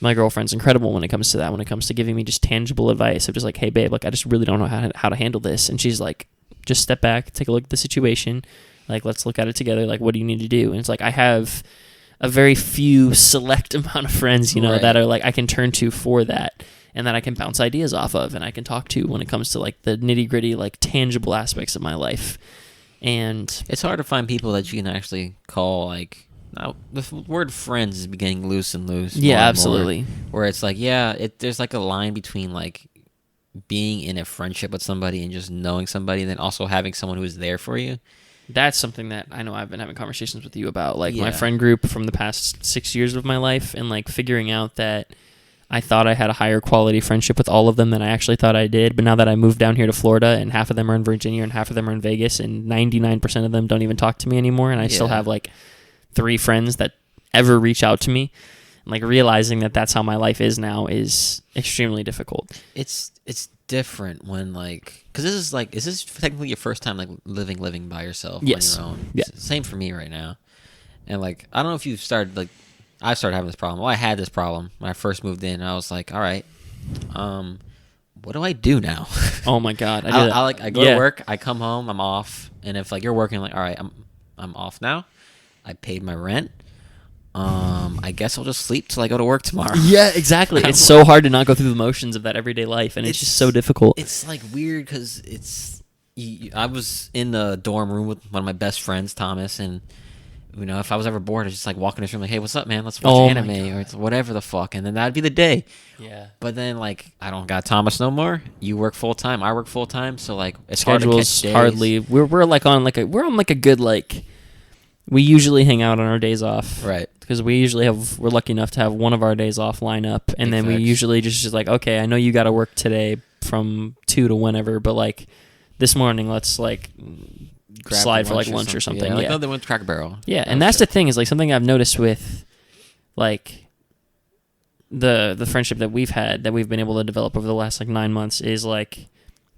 my girlfriend's incredible when it comes to that. When it comes to giving me just tangible advice of just like, hey babe, like I just really don't know how to handle this, and she's like, just step back, take a look at the situation, like let's look at it together. Like what do you need to do? And it's like I have a very few select amount of friends, that are like I can turn to for that. And that I can bounce ideas off of, and I can talk to when it comes to like the nitty gritty, like tangible aspects of my life. And it's hard to find people that you can actually call like. Now, the word friends is getting loose and loose. Yeah, absolutely. Where it's like, there's like a line between like being in a friendship with somebody and just knowing somebody, and then also having someone who is there for you. That's something that I know I've been having conversations with you about, like my friend group from the past 6 years of my life, and like figuring out that. I thought I had a higher quality friendship with all of them than I actually thought I did. But now that I moved down here to Florida and half of them are in Virginia and half of them are in Vegas and 99% of them don't even talk to me anymore. And I still have like 3 friends that ever reach out to me. And like realizing that that's how my life is now is extremely difficult. It's different when like, cause is this technically your first time like living by yourself on your own? Yeah. Same for me right now. And like, I don't know if you've started like, I started having this problem. Well, I had this problem when I first moved in. I was like, all right, what do I do now? Oh my God. I go to work, I come home, I'm off. And if like you're working, like, all right, I'm off now. I paid my rent. I guess I'll just sleep till I go to work tomorrow. Yeah, exactly. It's so hard to not go through the motions of that everyday life, and it's just so difficult. It's like weird because I was in the dorm room with one of my best friends, Thomas, and if I was ever bored, I was just like walking in this room like, hey, what's up, man? Let's watch anime or it's whatever the fuck. And then that'd be the day. Yeah. But then like, I don't got Thomas no more. You work full time. I work full time. So like, it's schedules hard to catch days. We're like on like we're on like a good, like, we usually hang out on our days off. Right. Because we're lucky enough to have one of our days off line up. And then we usually just like, okay, I know you got to work today from 2 to whenever, but like this morning, let's like, slide for like lunch or something. Yeah, no, they went to Cracker Barrel. Yeah, and that's the thing is like something I've noticed with like the friendship that we've had that we've been able to develop over the last like 9 months is like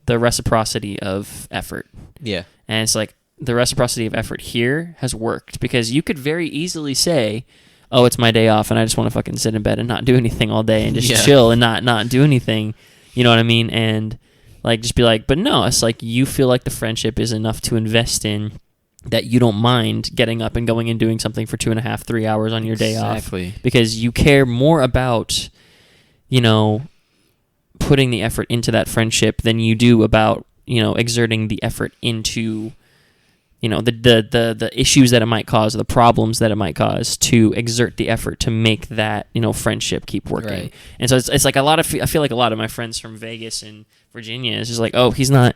the reciprocity of effort. Yeah. And it's like the reciprocity of effort here has worked because you could very easily say, oh, it's my day off and I just want to fucking sit in bed and not do anything all day and just chill and not do anything. You know what I mean? And like, just be like, but no, it's like you feel like the friendship is enough to invest in that you don't mind getting up and going and doing something for 2.5, 3 hours on your day off. Because you care more about, putting the effort into that friendship than you do about, exerting the effort into, the issues that it might cause, or the problems that it might cause to exert the effort to make that, friendship keep working. Right. And so it's like I feel like a lot of my friends from Vegas and Virginia is just like, oh, he's not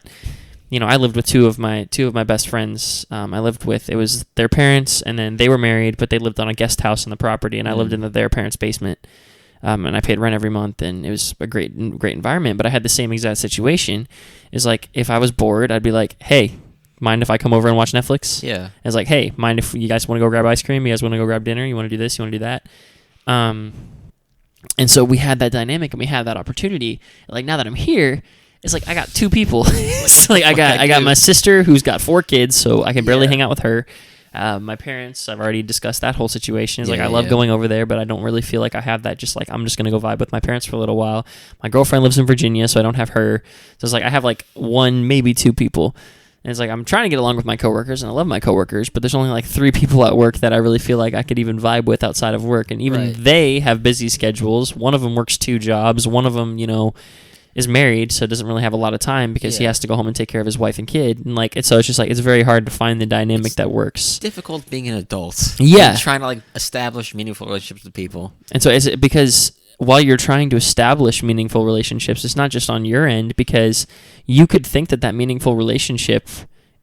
I lived with two of my best friends. I lived with, it was their parents, and then they were married, but they lived on a guest house on the property, and I lived in their parents' basement. And I paid rent every month, and it was a great environment. But I had the same exact situation. Is like, if I was bored, I'd be like, hey, mind if I come over and watch Netflix? Yeah. It's like, hey, mind if you guys want to go grab ice cream? You guys want to go grab dinner? You want to do this? You want to do that? And so we had that dynamic, and we had that opportunity. Like, now that I'm here, it's like I got two people. It's like I got my sister who's got 4 kids, so I can barely hang out with her. My parents, I've already discussed that whole situation. It's like I love going over there, but I don't really feel like I have that. Just like I'm just gonna go vibe with my parents for a little while. My girlfriend lives in Virginia, so I don't have her. So it's like I have like 1, maybe 2 people. And it's like I'm trying to get along with my coworkers, and I love my coworkers, but there's only like 3 people at work that I really feel like I could even vibe with outside of work. And even they have busy schedules. One of them works 2 jobs. One of them, is married, so doesn't really have a lot of time because he has to go home and take care of his wife and kid. And so it's just like it's very hard to find the dynamic that works. It's difficult being an adult. Yeah. And trying to like establish meaningful relationships with people. And so is it because while you're trying to establish meaningful relationships, it's not just on your end, because you could think that meaningful relationship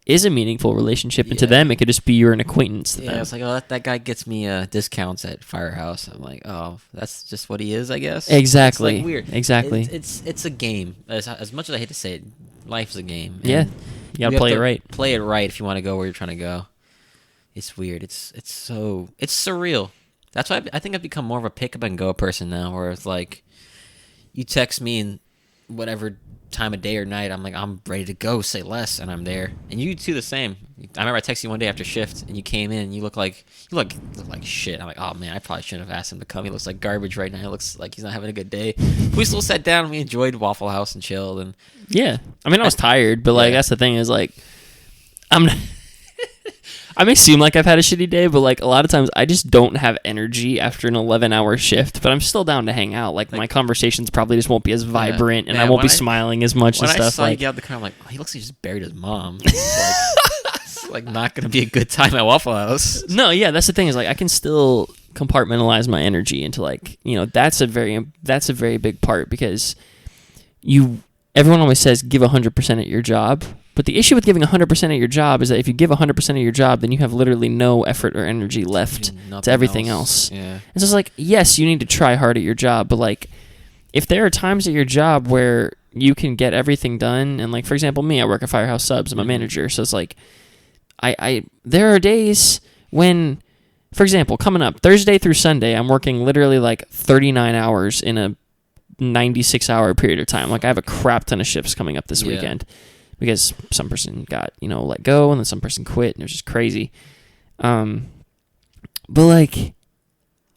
is a meaningful relationship, and to them it could just be you're an acquaintance to them. It's like, oh, that guy gets me discounts at Firehouse. I'm like, oh, that's just what he is, I guess. Exactly. It's like weird. Exactly. It's a game. As much as I hate to say it, life's a game. And yeah, you gotta play it right. Play it right if you want to go where you're trying to go. It's weird. It's surreal. That's why I think I've become more of a pick up and go person now, where it's like, you text me and whatever time of day or night, I'm like, I'm ready to go, say less, and I'm there. And you do the same. I remember I texted you one day after shift, and you came in, and you look like shit. I'm like, oh man, I probably shouldn't have asked him to come. He looks like garbage right now. He looks like he's not having a good day. We still sat down, and we enjoyed Waffle House and chilled. And yeah, I mean, I was tired, but like that's the thing is like, I'm not. I may seem like I've had a shitty day, but like a lot of times I just don't have energy after an 11-hour shift, but I'm still down to hang out. Like my conversations probably just won't be as vibrant, and I won't be smiling as much and stuff. When I saw you get out the car, I'm like, oh, he looks like he just buried his mom. It's like not going to be a good time at Waffle House. No, yeah, that's the thing is like I can still compartmentalize my energy into like, that's a very big part, because everyone always says give 100% at your job. But the issue with giving 100% at your job is that if you give 100% of your job, then you have literally no effort or energy left to everything else. Yeah. And so it's like, yes, you need to try hard at your job, but like, if there are times at your job where you can get everything done, and like, for example, me, I work at Firehouse Subs, I'm a manager, so it's like, there are days when, for example, coming up, Thursday through Sunday, I'm working literally like 39 hours in a 96-hour period of time. Like, I have a crap ton of shifts coming up this weekend. Because some person got, let go, and then some person quit, and it was just crazy. But, like,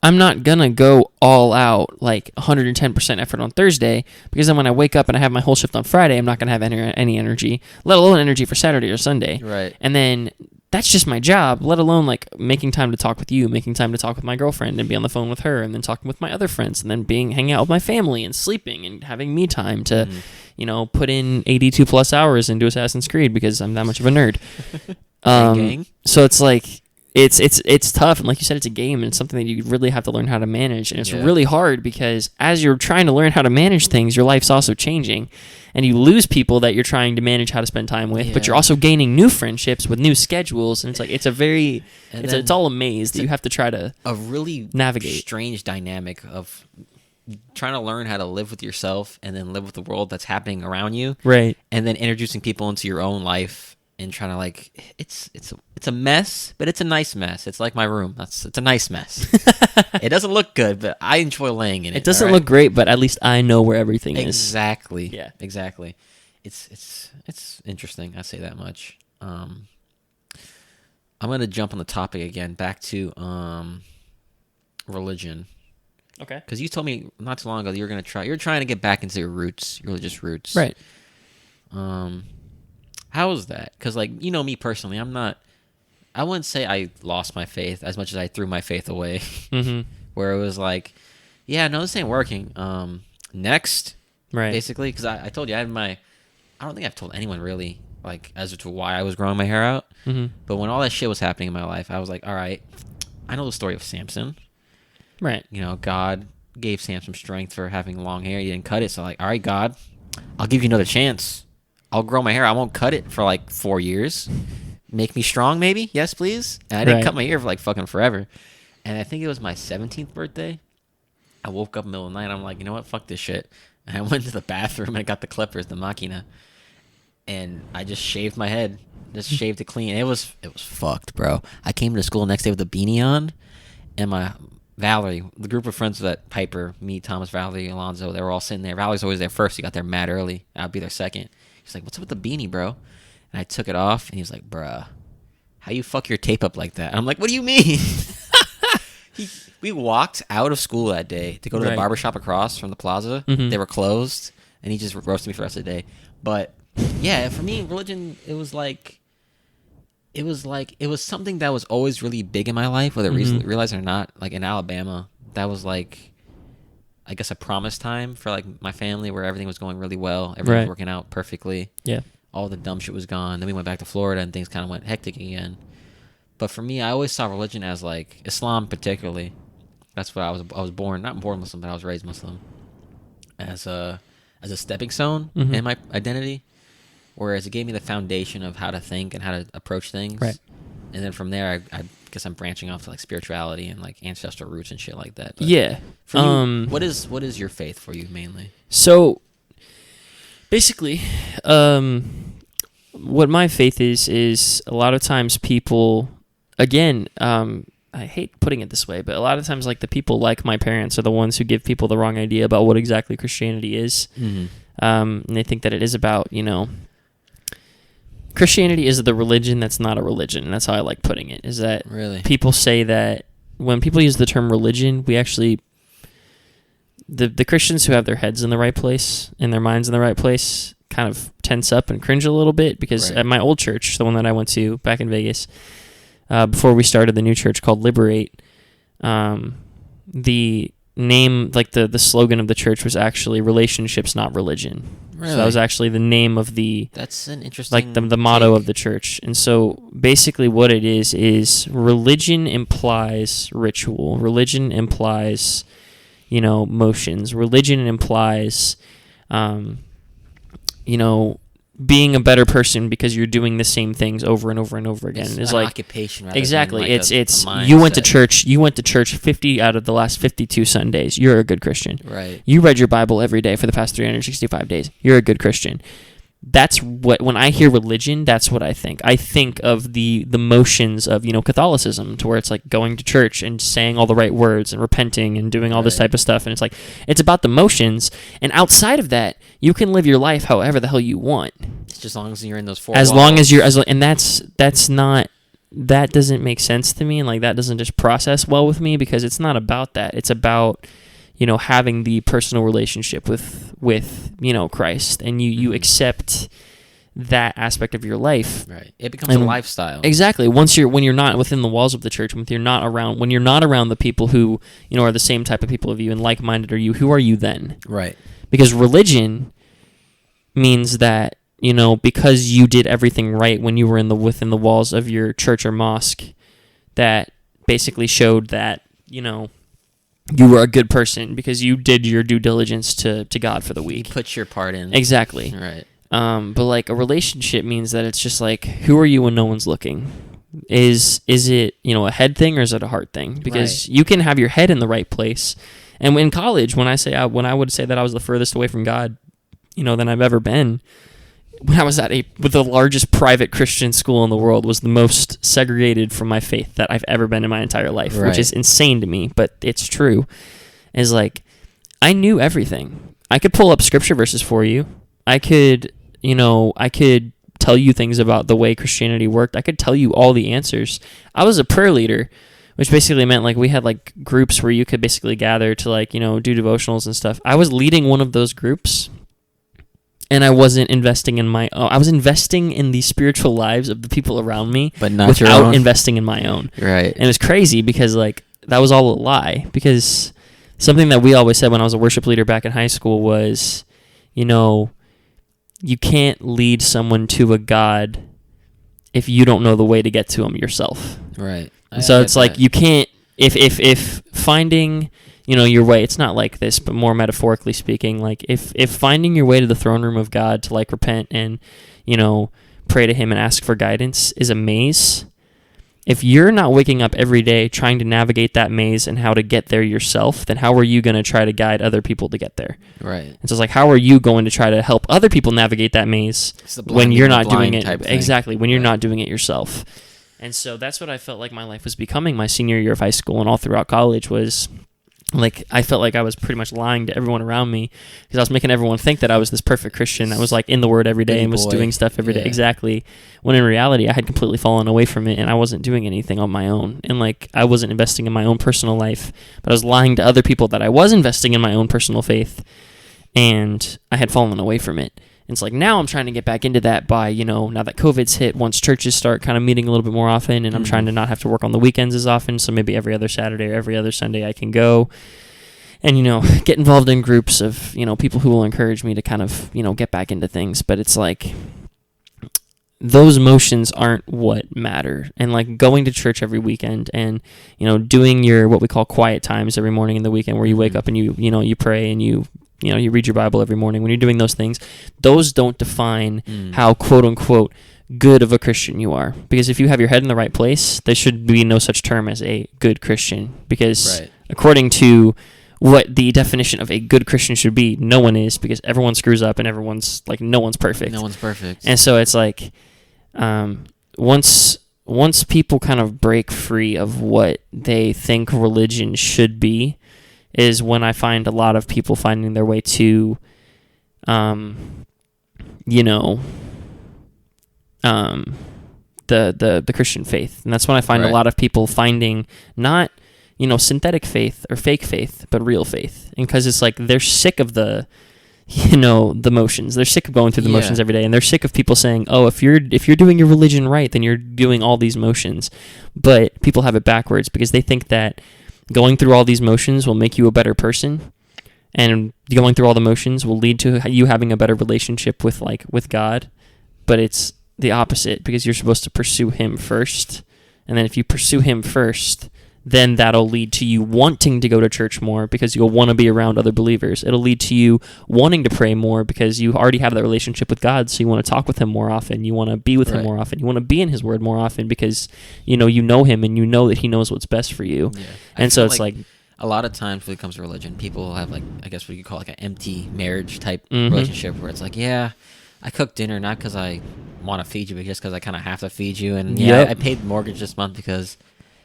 I'm not going to go all out, like, 110% effort on Thursday, because then when I wake up and I have my whole shift on Friday, I'm not going to have any energy, let alone energy for Saturday or Sunday. Right. And then that's just my job, let alone, like, making time to talk with you, making time to talk with my girlfriend and be on the phone with her, and then talking with my other friends, and then hanging out with my family and sleeping and having me time to... put in 82 plus hours into Assassin's Creed because I'm that much of a nerd. So it's like, it's tough. And like you said, it's a game, and it's something that you really have to learn how to manage. And it's really hard because as you're trying to learn how to manage things, your life's also changing, and you lose people that you're trying to manage how to spend time with, but you're also gaining new friendships with new schedules. And it's like, it's all a maze that you have to try to navigate. Strange dynamic of trying to learn how to live with yourself and then live with the world that's happening around you, right? And then introducing people into your own life and trying to like, it's a mess, but it's a nice mess. It's like my room. It's a nice mess. It doesn't look good, but I enjoy laying in it. It doesn't look great, but at least I know where everything is. Exactly. Yeah. Exactly. It's interesting. I say that much. I'm gonna jump on the topic again, back to religion. Okay. Because you told me not too long ago that you're trying to get back into your roots, your religious roots. Right. How is that? Because like, me personally, I wouldn't say I lost my faith as much as I threw my faith away. Mm-hmm. Where it was like, yeah, no, this ain't working. Next. Right. Basically, because I told you I don't think I've told anyone really, like, as to why I was growing my hair out. Mm-hmm. But when all that shit was happening in my life, I was like, all right, I know the story of Samson. Right. God gave Samson strength for having long hair. He didn't cut it. So like, all right, God, I'll give you another chance. I'll grow my hair. I won't cut it for like 4 years. Make me strong, maybe? Yes, please. And I didn't cut my hair for like fucking forever. And I think it was my 17th birthday. I woke up in the middle of the night. I'm like, you know what? Fuck this shit. And I went to the bathroom and I got the clippers, the Machina, and I just shaved my head. Just shaved it clean. It was fucked, bro. I came to school the next day with a beanie on, and my Valerie, the group of friends that Piper, me, Thomas, Valerie, Alonzo, they were all sitting there. Valerie's always there first. He got there mad early. I'd be there second. He's like, "What's up with the beanie, bro?" And I took it off, and he was like, "Bruh, how you fuck your tape up like that?" And I'm like, "What do you mean?" We walked out of school that day to go to the barbershop across from the plaza. Mm-hmm. They were closed, and he just roasted me for the rest of the day. But yeah, for me, religion, it was something that was always really big in my life, whether realized it or not. Like in Alabama, that was like, I guess, a promise time for like my family, where everything was going really well, everything was working out perfectly. Yeah, all the dumb shit was gone. Then we went back to Florida, and things kind of went hectic again. But for me, I always saw religion as like Islam, particularly. That's what I was born, not born Muslim, but I was raised Muslim, as a stepping stone in my identity. Whereas it gave me the foundation of how to think and how to approach things. Right. And then from there, I guess I'm branching off to like spirituality and like ancestral roots and shit like that. But yeah. For you, what is your faith for you mainly? So basically, what my faith is a lot of times people, again, I hate putting it this way, but a lot of times like the people like my parents are the ones who give people the wrong idea about what exactly Christianity is. Mm-hmm. And they think that it is about, Christianity is the religion that's not a religion. And that's how I like putting it, is that really people say that when people use the term religion, we actually, the Christians who have their heads in the right place and their minds in the right place kind of tense up and cringe a little bit, because at my old church, the one that I went to back in Vegas, before we started the new church called Liberate, the name, like the slogan of the church was actually relationships, not religion. Really? So that was actually the name of that's an interesting, like the motto of the church. And so basically what it is religion implies ritual. Religion implies, motions. Religion implies, being a better person because you're doing the same things over and over and over again. It's like occupation. Exactly. Than like it's you went to church. You went to church 50 out of the last 52 Sundays. You're a good Christian. Right. You read your Bible every day for the past 365 days. You're a good Christian. That's what, when I hear religion, that's what I think. I think of the motions of, Catholicism, to where it's like going to church and saying all the right words and repenting and doing all this type of stuff. And it's like, it's about the motions. And outside of that, you can live your life however the hell you want. It's just as long as you're in those four As walls. long as you're, and that's not, that doesn't make sense to me. And like, that doesn't just process well with me, because it's not about that. It's about, having the personal relationship with Christ, and you accept that aspect of your life. Right. It becomes a lifestyle. Exactly. When you're not within the walls of the church, when you're not around the people who, are the same type of people of you and like-minded are you, who are you then? Right. Because religion means that, because you did everything right when you were within the walls of your church or mosque, that basically showed that, you were a good person because you did your due diligence to God for the week. You put your part in. Exactly. Right. But like a relationship means that it's just like, who are you when no one's looking? Is it, a head thing, or is it a heart thing? Because you can have your head in the right place. And in college, when I would say that I was the furthest away from God, than I've ever been, when I was with the largest private Christian school in the world, was the most segregated from my faith that I've ever been in my entire life, which is insane to me, but it's true. Is like, I knew everything. I could pull up scripture verses for you. I could tell you things about the way Christianity worked. I could tell you all the answers. I was a prayer leader, which basically meant like we had like groups where you could basically gather to like, do devotionals and stuff. I was leading one of those groups, and I wasn't investing in my own. I was investing in the spiritual lives of the people around me, but not without your own. investing in my own. Right. And it was crazy, because like that was all a lie. Because something that we always said when I was a worship leader back in high school was, you can't lead someone to a God if you don't know the way to get to him yourself. Right. So it's like, you can't, if finding, your way. It's not like this, but more metaphorically speaking, like if finding your way to the throne room of God to like repent and, pray to him and ask for guidance is a maze, if you're not waking up every day trying to navigate that maze and how to get there yourself, then how are you going to try to guide other people to get there? Right. And so it's like, how are you going to try to help other people navigate that maze when you're not doing it? Exactly, when you're not doing it yourself. And so that's what I felt like my life was becoming my senior year of high school and all throughout college was, like, I felt like I was pretty much lying to everyone around me because I was making everyone think that I was this perfect Christian that was like in the Word every day and was doing stuff every day. Exactly. When in reality, I had completely fallen away from it and I wasn't doing anything on my own. And like, I wasn't investing in my own personal life, but I was lying to other people that I was investing in my own personal faith, and I had fallen away from it. And it's like, now I'm trying to get back into that by, now that COVID's hit, once churches start kind of meeting a little bit more often, and I'm trying to not have to work on the weekends as often, so maybe every other Saturday or every other Sunday I can go and, get involved in groups of, people who will encourage me to kind of, get back into things. But it's like, those motions aren't what matter. And like going to church every weekend and, doing your, what we call quiet times every morning in the weekend where you wake up and you pray and you read your Bible every morning. When you're doing those things, those don't define how quote unquote good of a Christian you are. Because if you have your head in the right place, there should be no such term as a good Christian. Because according to what the definition of a good Christian should be, no one is, because everyone screws up and everyone's like, no one's perfect. No one's perfect. And so it's like, once people kind of break free of what they think religion should be, is when I find a lot of people finding their way to, the Christian faith. And that's when I find a lot of people finding not, synthetic faith or fake faith, but real faith. And because it's like, they're sick of the motions. They're sick of going through the motions every day, and they're sick of people saying, oh, if you're doing your religion right, then you're doing all these motions. But people have it backwards because they think that going through all these motions will make you a better person, and going through all the motions will lead to you having a better relationship with God. But it's the opposite, because you're supposed to pursue him first, and then if you pursue him first, then that'll lead to you wanting to go to church more because you'll want to be around other believers. It'll lead to you wanting to pray more because you already have that relationship with God, so you want to talk with him more often. You want to be with him more often. You want to be in his word more often because, you know him and you know that he knows what's best for you. Yeah. And so it's like a lot of times when it comes to religion, people have like, I guess what you call like an empty marriage type relationship where it's like, yeah, I cook dinner not because I want to feed you, but just because I kind of have to feed you. And I paid the mortgage this month because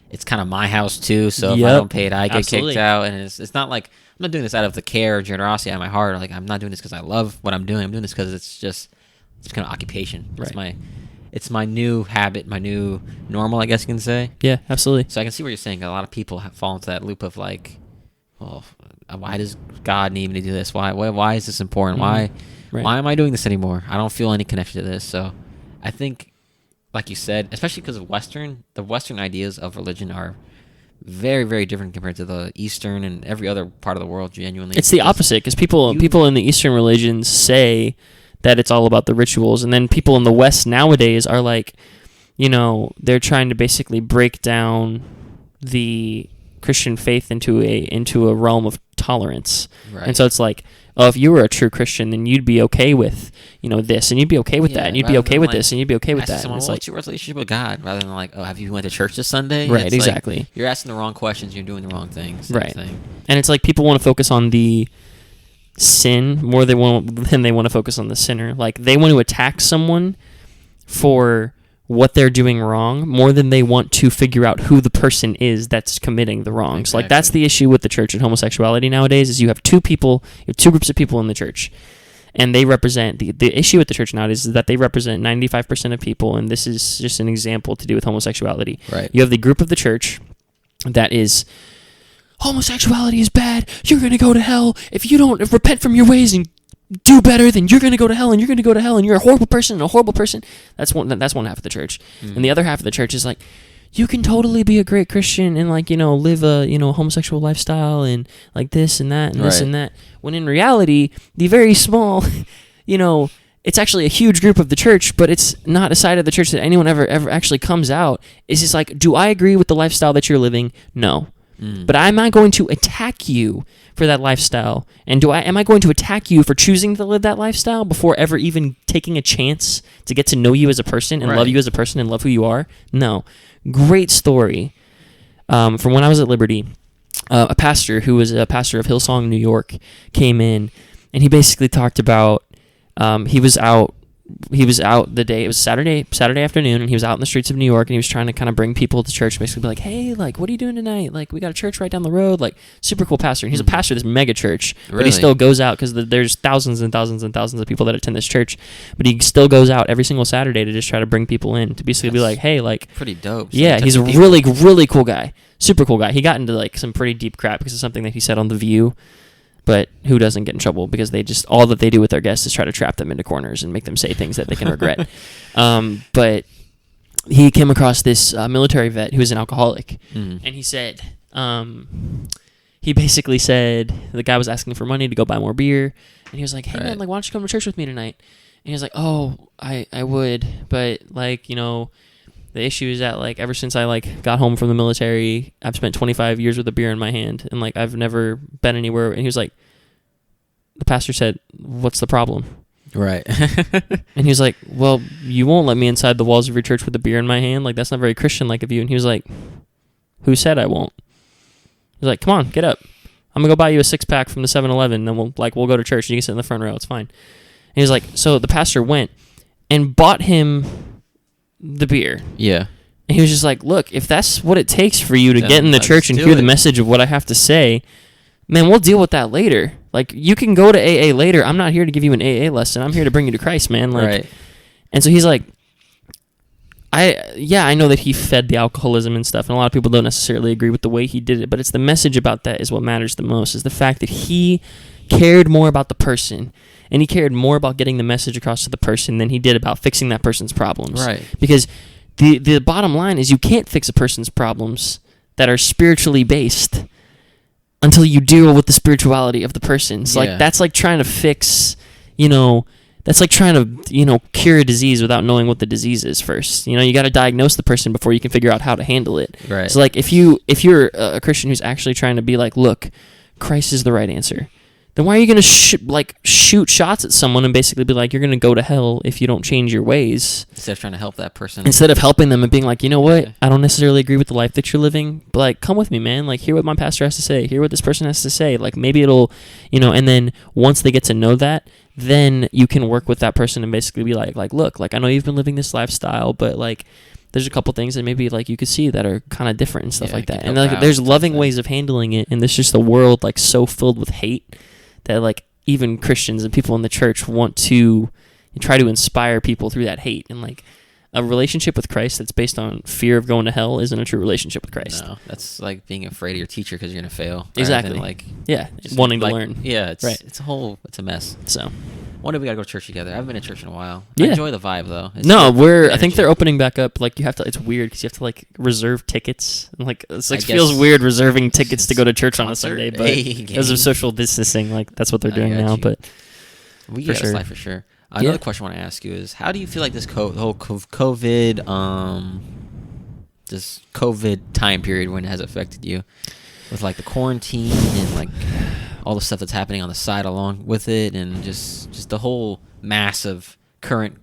it's kind of my house too, so if I don't pay it, I get kicked out. And it's not like I'm not doing this out of the care or generosity out of my heart. Like, I'm not doing this because I love what I'm doing. I'm doing this because it's kind of occupation. It's my new habit, my new normal, I guess you can say. Yeah, absolutely. So I can see what you're saying. A lot of people have fallen into that loop of like, well, why does God need me to do this? Why is this important? Why am I doing this anymore? I don't feel any connection to this. So I think, like you said, especially because of the Western ideas of religion are very, very different compared to the Eastern and every other part of the world. Genuinely, it's the opposite, because people in the Eastern religions say that it's all about the rituals, and then people in the West nowadays are like, they're trying to basically break down the Christian faith into a realm of tolerance. And so it's like, oh, if you were a true Christian, then you'd be okay with, this, and you'd be okay with that, and you'd be okay with this, and you'd be okay with that. Someone, what's your relationship with God? Rather than like, oh, have you went to church this Sunday? Right, exactly. Like, you're asking the wrong questions, you're doing the wrong things. Right. And it's like people want to focus on the sin more than they want to focus on the sinner. Like, they want to attack someone for what they're doing wrong more than they want to figure out who the person is that's committing the wrongs. Exactly. Like, that's the issue with the church and homosexuality nowadays, is you have two groups of people in the church, and they represent the issue with the church nowadays is that they represent 95% of people, and this is just an example to do with homosexuality. Right. You have the group of the church that is, homosexuality is bad, you're going to go to hell, if you don't repent from your ways and do better, then you're going to go to hell, and you're going to go to hell, and you're a horrible person and a horrible person. That's one half of the church. And the other half of the church is like, you can totally be a great Christian and like, live a, homosexual lifestyle and like this and that and this and that. When in reality, the very small, it's actually a huge group of the church, but it's not a side of the church that anyone ever actually comes out. It's just like, do I agree with the lifestyle that you're living? No. But am I going to attack you for that lifestyle? And am I going to attack you for choosing to live that lifestyle before ever even taking a chance to get to know you as a person and love you as a person and love who you are? No. Great story. From when I was at Liberty, a pastor who was a pastor of Hillsong, New York, came in, and he basically talked about he was out the day, it was Saturday afternoon, and he was out in the streets of New York, and he was trying to kind of bring people to church, basically be like, hey, like, what are you doing tonight? Like, we got a church right down the road, like, super cool pastor. And he's a pastor of this mega church, but he still goes out, because there's thousands and thousands and thousands of people that attend this church, but he still goes out every single Saturday to just try to bring people in, to basically be like, hey, like, pretty dope. Yeah, he's a really, really cool guy. Super cool guy. He got into, like, some pretty deep crap because of something that he said on The View. But who doesn't get in trouble? Because they just, all that they do with their guests is try to trap them into corners and make them say things that they can regret. But he came across this military vet who was an alcoholic. And he said, he basically said, the guy was asking for money to go buy more beer. And he was like, hey, man, like, why don't you come to church with me tonight? And he was like, oh, I would. But, like, you know, the issue is that, like, ever since I, like, got home from the military, I've spent 25 years with a beer in my hand, and, like, I've never been anywhere. And he was like, the pastor said, what's the problem? Right. And he was like, well, you won't let me inside the walls of your church with a beer in my hand? Like, that's not very Christian-like of you. And he was like, who said I won't? He was like, come on, get up. I'm going to go buy you a 6-pack from the 7-Eleven, and then we'll go to church, and you can sit in the front row. It's fine. And he was like, so the pastor went and bought him the beer. Yeah. And he was just like, look, if that's what it takes for you to get in the church and hear the message of what I have to say, man, we'll deal with that later. Like, you can go to AA later. I'm not here to give you an AA lesson. I'm here to bring you to Christ, man. Like, right. And so he's like, I know that he fed the alcoholism and stuff, and a lot of people don't necessarily agree with the way he did it, but it's the message about that is what matters the most, is the fact that he cared more about the person, and he cared more about getting the message across to the person than he did about fixing that person's problems. Right. Because the bottom line is you can't fix a person's problems that are spiritually based until you deal with the spirituality of the person. So, like, that's like trying to fix, that's like trying to, cure a disease without knowing what the disease is first. You got to diagnose the person before you can figure out how to handle it. Right. So, like, if you're a Christian who's actually trying to be like, look, Christ is the right answer, then why are you going to shoot shots at someone and basically be like, you're going to go to hell if you don't change your ways? Instead of trying to help that person. Instead of helping them and being like, you know what? I don't necessarily agree with the life that you're living, but, like, come with me, man. Like, hear what my pastor has to say. Hear what this person has to say. Like, maybe it'll, and then once they get to know that, then you can work with that person and basically be like, look, like, I know you've been living this lifestyle, but, like, there's a couple things that maybe, like, you could see that are kind of different and stuff like that. And, like, there's loving ways of handling it, and there's just a world, like, so filled with hate that, like, even Christians and people in the church want to try to inspire people through that hate. And, like, a relationship with Christ that's based on fear of going to hell isn't a true relationship with Christ. No, that's like being afraid of your teacher because you're going to fail. Exactly. Wanting to learn. Yeah, it's right. It's a mess. So one day we got to go to church together. I haven't been to church in a while. Yeah. I enjoy the vibe, though. I think they're opening back up. Like, you have to, it's weird because you have to, like, reserve tickets. And, like, it feels weird reserving tickets to go to church on a Sunday, but because of social distancing, like, that's what they're doing now. But we get a slide for sure. Another question I want to ask you is, how do you feel like this whole COVID, this COVID time period when it has affected you, with, like, the quarantine and, like, all the stuff that's happening on the side along with it, and just the whole massive current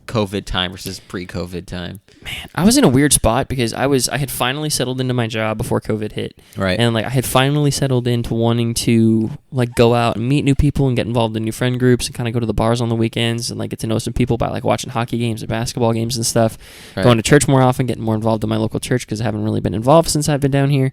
COVID time versus pre-COVID time? Man, I was in a weird spot because I had finally settled into my job before COVID hit. Right. And, like, I had finally settled into wanting to, like, go out and meet new people and get involved in new friend groups and kind of go to the bars on the weekends and, like, get to know some people by, like, watching hockey games and basketball games and stuff. Right. Going to church more often, getting more involved in my local church because I haven't really been involved since I've been down here.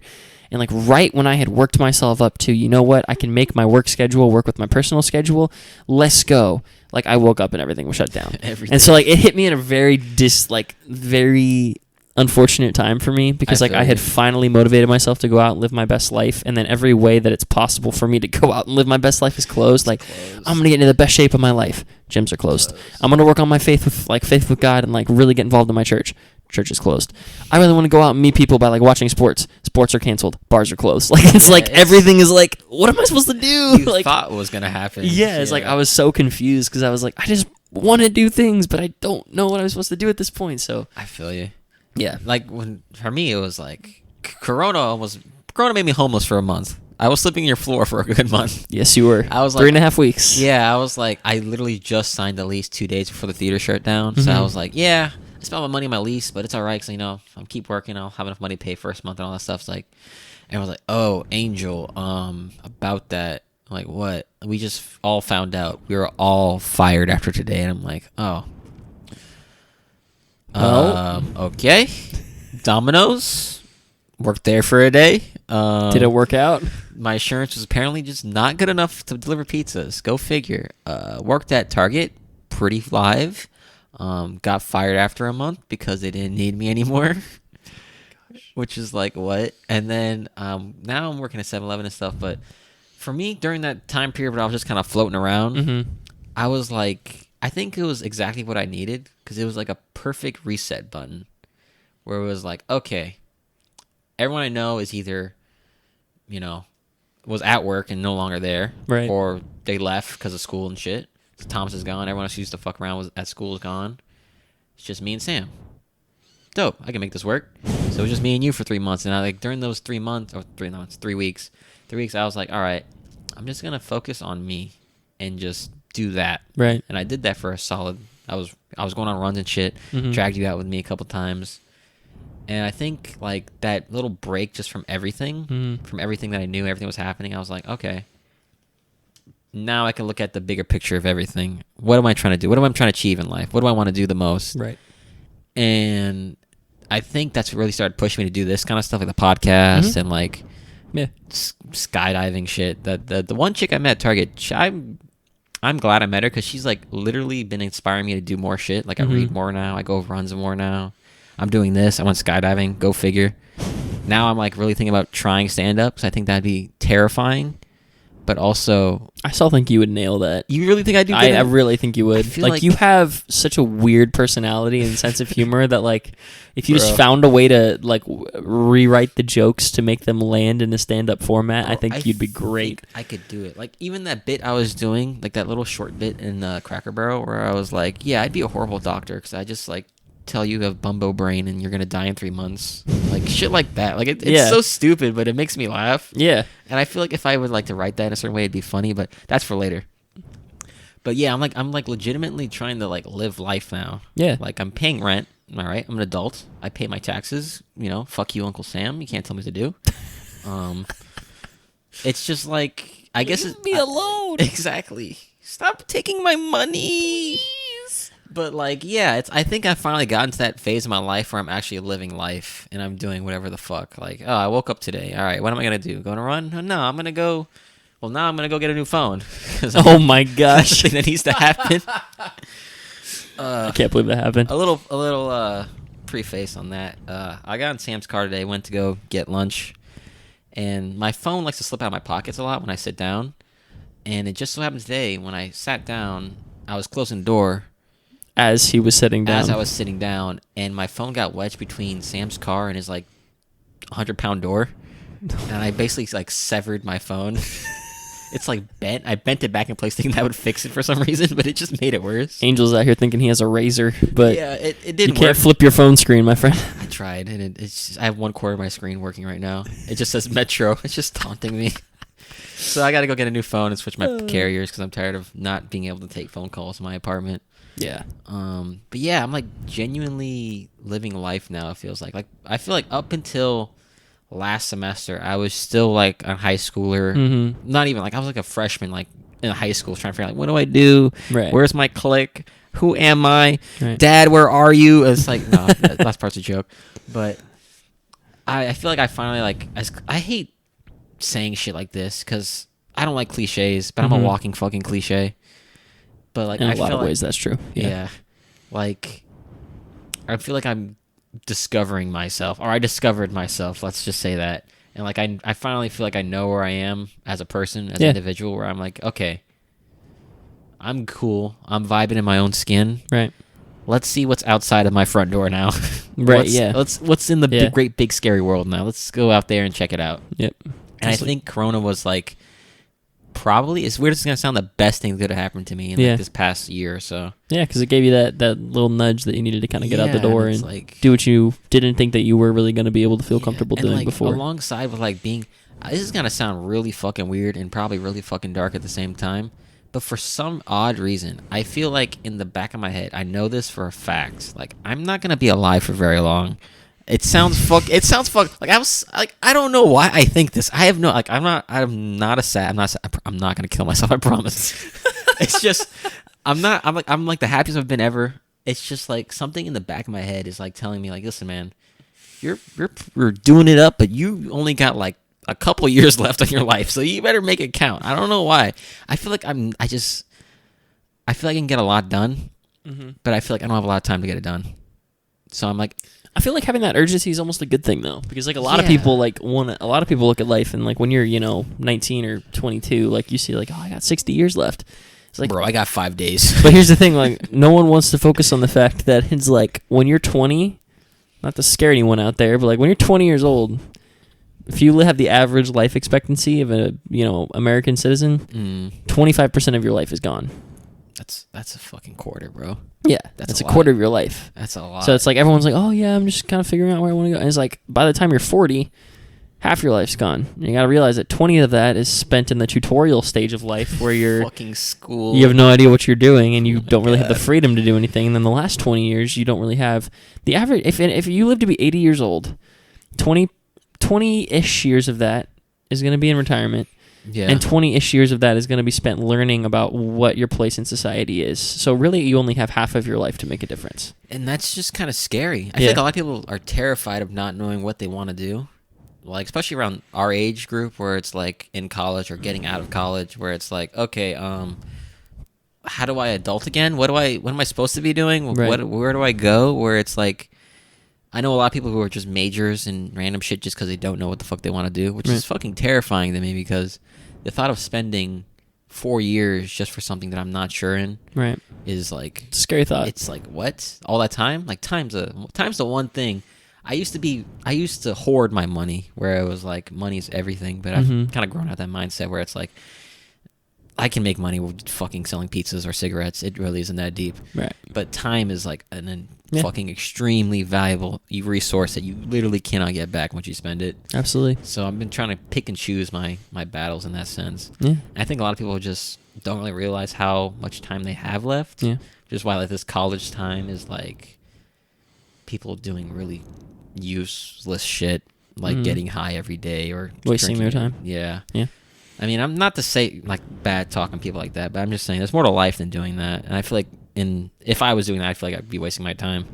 And, like, right when I had worked myself up to, you know what, I can make my work schedule work with my personal schedule, let's go. Like, I woke up and everything was shut down. And so, like, it hit me in a very very unfortunate time for me because, like, I had finally motivated myself to go out and live my best life, and then every way that it's possible for me to go out and live my best life is closed. Like, I'm going to get into the best shape of my life. Gyms are closed. I'm going to work on my faith with God and, like, really get involved in my church. Church is closed. I really want to go out and meet people by, like, watching sports. Sports are canceled. Bars are closed. Like, it's like everything is like, what am I supposed to do? You like, thought was going to happen. Yeah, it's like I was so confused because I was like, I just want to do things, but I don't know what I'm supposed to do at this point. So I feel you. Yeah. Like, for me, it was like Corona almost Corona made me homeless for a month. I was sleeping in your floor for a good month. Yes, you were. I was like 3.5 weeks. Yeah, I was like, I literally just signed the lease 2 days before the theater shut down. So I was like, yeah, I spent my money on my lease, but it's all right because, I'm keep working. I'll have enough money to pay first month and all that stuff. It's like, and I was like, oh, Angel, about that. I'm like, what? We just all found out. We were all fired after today. And I'm like, oh. Okay. Domino's. Worked there for a day. Did it work out? My insurance was apparently just not good enough to deliver pizzas. Go figure. Worked at Target, pretty live. Got fired after a month because they didn't need me anymore. Which is like, what? And then now I'm working at 7-Eleven and stuff. But for me, during that time period where I was just kind of floating around, I was like, I think it was exactly what I needed because it was like a perfect reset button where it was like, okay, everyone I know is either, was at work and no longer there, right? Or they left because of school and shit. So Thomas is gone. Everyone else who used to fuck around was at school is gone. It's just me and Sam. Dope. I can make this work. So it was just me and you for 3 months, and during those 3 months or 3 weeks, I was like, all right, I'm just gonna focus on me and just do that. Right. And I did that for a solid. I was going on runs and shit. Dragged you out with me a couple times. And I think, like, that little break just from everything that I knew, everything was happening, I was like, okay, now I can look at the bigger picture of everything. What am I trying to do? What am I trying to achieve in life? What do I want to do the most? Right. And I think that's what really started pushing me to do this kind of stuff, like the podcast and, like, skydiving shit. The one chick I met at Target, I'm glad I met her because she's, like, literally been inspiring me to do more shit. Like, I read more now. I go runs more now. I'm doing this. I went skydiving. Go figure. Now I'm like really thinking about trying stand-up because I think that'd be terrifying. But also, I still think you would nail that. You really think I do? I really think you would. Like you have such a weird personality and sense of humor that like if you just found a way to like rewrite the jokes to make them land in a stand-up format, I think you'd be great. I could do it. Like even that bit I was doing, like that little short bit in Cracker Barrel where I was like, yeah, I'd be a horrible doctor because I just like tell you have bumbo brain and you're gonna die in 3 months, like shit like that. Like it's so stupid, but it makes me laugh. Yeah, and I feel like if I would like to write that in a certain way, it'd be funny. But that's for later. But yeah, I'm like legitimately trying to like live life now. Yeah, like I'm paying rent. All right, I'm an adult. I pay my taxes. Fuck you, Uncle Sam. You can't tell me what to do. It's just like I guess leave me alone. Exactly. Stop taking my money. But like, yeah, I think I finally gotten to that phase of my life where I'm actually living life and I'm doing whatever the fuck. Like, oh, I woke up today. All right, what am I gonna do? Going to run? No, I'm gonna go. Well, now I'm gonna go get a new phone. Oh my gosh, that needs to happen. I can't believe that happened. A little preface on that. I got in Sam's car today. Went to go get lunch, and my phone likes to slip out of my pockets a lot when I sit down. And it just so happened today when I sat down, I was closing the door. As he was sitting down. As I was sitting down, and my phone got wedged between Sam's car and his like 100-pound door, and I basically like severed my phone. It's like bent. I bent it back in place thinking that would fix it for some reason, but it just made it worse. Angel's out here thinking he has a razor, but yeah, it didn't. You can't flip your phone screen, my friend. I tried, and it's just, I have 1/4 of my screen working right now. It just says Metro. It's just taunting me. So I got to go get a new phone and switch my carriers because I'm tired of not being able to take phone calls in my apartment. Yeah. But yeah, I'm like genuinely living life now. It feels like I feel like up until last semester, I was still like a high schooler. Not even like I was like a freshman, like in high school, trying to figure out like, what do I do? Right. Where's my clique? Who am I? Right. Dad, where are you? It's like no, that last part's a joke. But I feel like I finally like I hate saying shit like this because I don't like cliches, but I'm a walking fucking cliche. But like in a lot of ways, that's true. Yeah, like I feel like I'm discovering myself, or I discovered myself. Let's just say that, and like I finally feel like I know where I am as a person, as an individual. Where I'm like, okay, I'm cool. I'm vibing in my own skin. Right. Let's see what's outside of my front door now. Right. What's in the great big scary world now? Let's go out there and check it out. Yep. And I think Corona was like probably, it's weird, it's gonna sound the best thing that could have happened to me in Yeah. like this past year or so. Yeah, because it gave you that little nudge that you needed to kind of get out the door it's and like, do what you didn't think that you were really going to be able to feel yeah, comfortable and doing like, before. alongside with like being, this is gonna sound really fucking weird and probably really fucking dark at the same time, but for some odd reason, I feel like in the back of my head, I know this for a fact. Like, I'm not gonna be alive for very long. It sounds fuck. Like I don't know why I think this. I have no like. I'm not I'm not gonna kill myself. I promise. It's just I'm like the happiest I've been ever. It's just like something in the back of my head is like telling me like, listen, man, you're doing it up, but you only got like a couple years left on your life, so you better make it count. I don't know why. I feel like I feel like I can get a lot done, but I feel like I don't have a lot of time to get it done. So I'm like, I feel like having that urgency is almost a good thing though, because like a lot of Yeah. people look at life and like when you're 19 or 22, like you see like, oh, I got 60 years left. It's like, bro, I got 5 days. but here's the thing, like no one wants to focus on the fact that it's like when you're 20, not to scare anyone out there, but like when you're 20 years old, if you have the average life expectancy of a American citizen, 25% of your life is gone. That's a fucking quarter, bro. Yeah, That's that's a a lot. quarter of your life. That's a lot. So it's like everyone's like, oh yeah, I'm just kind of figuring out where I want to go. And it's like by the time you're 40, half your life's gone. And you got to realize that 20 of that is spent in the tutorial stage of life where fucking school. you have no idea what you're doing and you don't really have the God. freedom to do anything. And then the last 20 years, you don't really have the average. If you live to be 80 years old, 20-ish years of that is going to be in retirement. Yeah. And 20-ish years of that is going to be spent learning about what your place in society is. So really, you only have half of your life to make a difference. And that's just kind of scary. I feel like a lot of people are terrified of not knowing what they want to do. Like, especially around our age group where it's like in college or getting out of college where it's like, okay, how do I adult again? What am I supposed to be doing? Right. Where do I go? Where it's like, I know a lot of people who are just majors and random shit just because they don't know what the fuck they want to do, which is fucking terrifying to me because the thought of spending 4 years just for something that I'm not sure in Right. is like, It's a scary thought. it's like, what? All that time? Like, time's the one thing. I used to hoard my money where it was like money's everything, but I've kind of grown out that mindset where it's like I can make money with fucking selling pizzas or cigarettes. It really isn't that deep. Right. But time is like an Yeah. fucking extremely valuable resource that you literally cannot get back once you spend it. Absolutely. So I've been trying to pick and choose my battles in that sense. Yeah. I think a lot of people just don't really realize how much time they have left. Yeah. Which is why like this college time is like people doing really useless shit, like getting high every day or Wasting their drinking. time. Yeah. Yeah. I mean, I'm not to say like bad talking people like that, but I'm just saying there's more to life than doing that. And I feel like if I was doing that, I feel like I'd be wasting my time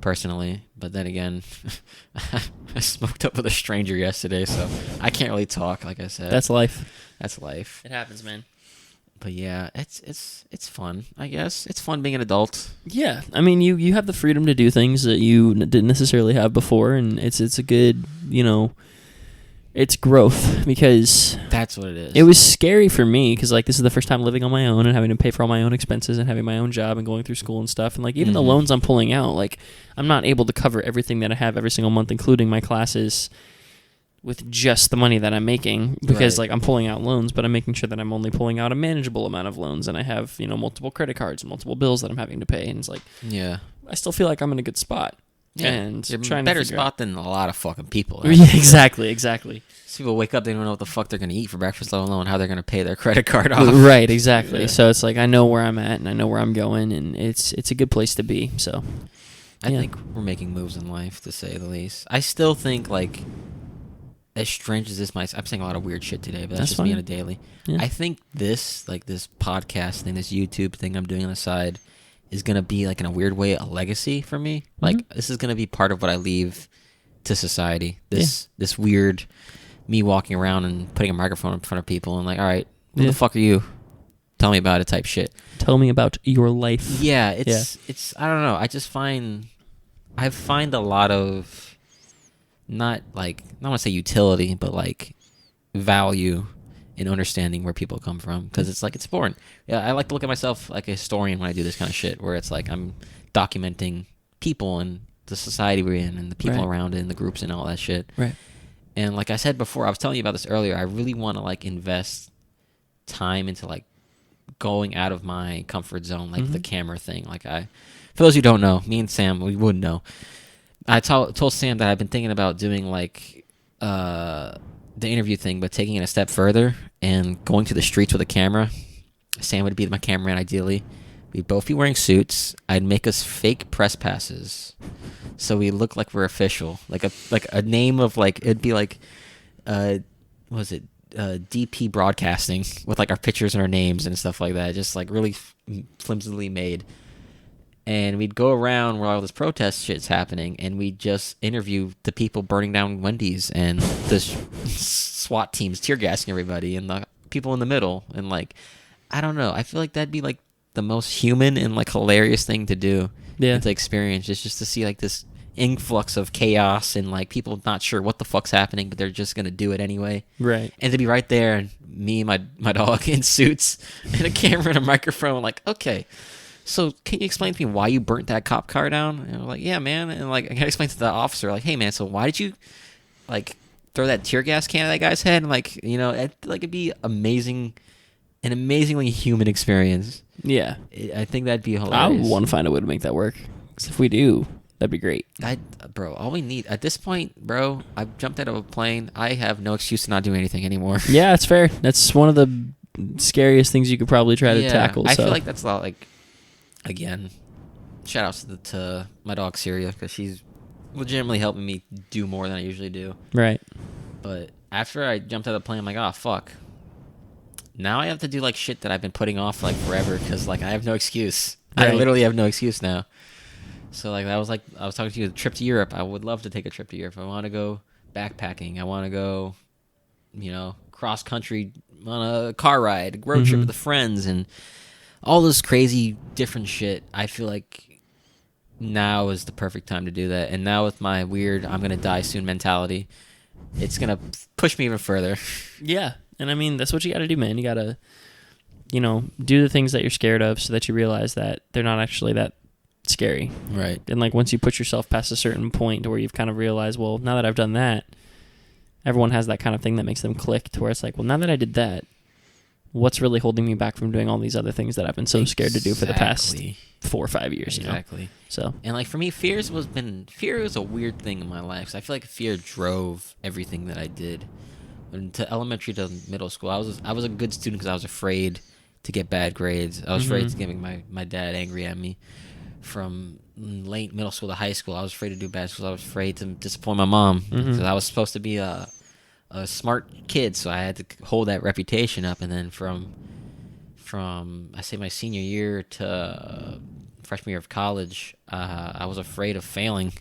personally. But then again, I smoked up with a stranger yesterday, so I can't really talk. Like I said, That's life. that's life. It happens, man. But yeah, it's fun. I guess it's fun being an adult. Yeah, I mean, you have the freedom to do things that you didn't necessarily have before, and it's a good, it's growth because That's what it is. it was scary for me because like this is the first time living on my own and having to pay for all my own expenses and having my own job and going through school and stuff, and like even the loans I'm pulling out, like I'm not able to cover everything that I have every single month, including my classes, with just the money that I'm making because Right. like I'm pulling out loans, but I'm making sure that I'm only pulling out a manageable amount of loans, and I have multiple credit cards, multiple bills that I'm having to pay, and it's like Yeah. I still feel like I'm in a good spot. Yeah. And You're in trying a to better figure out- spot than a lot of fucking people. Yeah, exactly. Some people wake up, they don't know what the fuck they're gonna eat for breakfast, let alone how they're gonna pay their credit card off. Right, exactly. Yeah. So it's like I know where I'm at and I know where I'm going, and it's a good place to be. So I yeah. think we're making moves in life, to say the least. I still think, like, as strange as this might, I'm saying a lot of weird shit today, but that's That's just me fine. on a daily. Yeah. I think this podcast thing, this YouTube thing I'm doing on the side, is gonna be like in a weird way a legacy for me. Like this is gonna be part of what I leave to society. This weird me walking around and putting a microphone in front of people and like, all right, who Yeah. the fuck are you? Tell me about it type shit. Tell me about your life. Yeah, it's I don't know. I find a lot of not like I don't want to say utility, but like value in understanding where people come from because it's like it's important. Yeah, I like to look at myself like a historian when I do this kind of shit, where it's like I'm documenting people and the society we're in and the people Right. around it and the groups and all that shit. Right. And like I said before, I was telling you about this earlier. I really want to like invest time into like going out of my comfort zone, like the Mhm. camera thing. Like for those who don't know, me and Sam, we wouldn't know. I told Sam that I've been thinking about doing like the interview thing, but taking it a step further and going to the streets with a camera. Sam would be my cameraman ideally. We'd both be wearing suits. I'd make us fake press passes, so we look like we're official. Like a name of like it'd be like, what was it? DP Broadcasting with like our pictures and our names and stuff like that. Just like really flimsily made. And we'd go around where all this protest shit's happening, and we'd just interview the people burning down Wendy's and the SWAT teams tear gassing everybody and the people in the middle. And like, I don't know. I feel like that'd be like the most human and like hilarious thing to do. Yeah. And to experience. It's just to see like this influx of chaos and like people not sure what the fuck's happening, but they're just gonna do it anyway. Right. And to be right there, and me and my dog in suits and a camera and a microphone, like, okay, so can you explain to me why you burnt that cop car down? And I'm like, yeah, man. And like I gotta explain to the officer, like, hey man, so why did you like throw that tear gas can at that guy's head? And like, you know, it'd be amazing, an amazingly human experience. Yeah. I think that'd be I hilarious. want to find a way to make that work. 'Cause if we do, that'd be great. Bro, all we need at this point, bro, I've jumped out of a plane. I have no excuse to not do anything anymore. Yeah, it's fair. That's one of the scariest things you could probably try to Yeah, tackle. I so. feel like that's a lot like, again, shout outs to my dog Syria, because she's legitimately helping me do more than I usually do. Right. But after I jumped out of the plane, I'm like, oh, fuck. Now I have to do like shit that I've been putting off like forever, because like I have no excuse. I Right. literally have no excuse now. So like I was talking to you, a trip to Europe. I would love to take a trip to Europe. I want to go backpacking. I want to go, you know, cross country on a car ride, road trip Mhm. with the friends, and all this crazy different shit. I feel like now is the perfect time to do that. And now with my weird I'm gonna die soon mentality, it's gonna push me even further. Yeah. And I mean, that's what you got to do, man. You got to, you know, do the things that you're scared of so that you realize that they're not actually that scary. Right. And like once you put yourself past a certain point where you've kind of realized, well, now that I've done that, everyone has that kind of thing that makes them click to where it's like, well, now that I did that, what's really holding me back from doing all these other things that I've been so scared to do for the past Exactly. 4 or 5 years, you know? Exactly. So, And like for me, fear was a weird thing in my life. So I feel like fear drove everything that I did. And to elementary to middle school, I was a good student because I was afraid to get bad grades. I was afraid to get my dad angry at me. From late middle school to high school, I was afraid to do bad because I was afraid to disappoint my mom. Because I was supposed to be a smart kid, so I had to hold that reputation up. And then from I say my senior year to freshman year of college, I was afraid of failing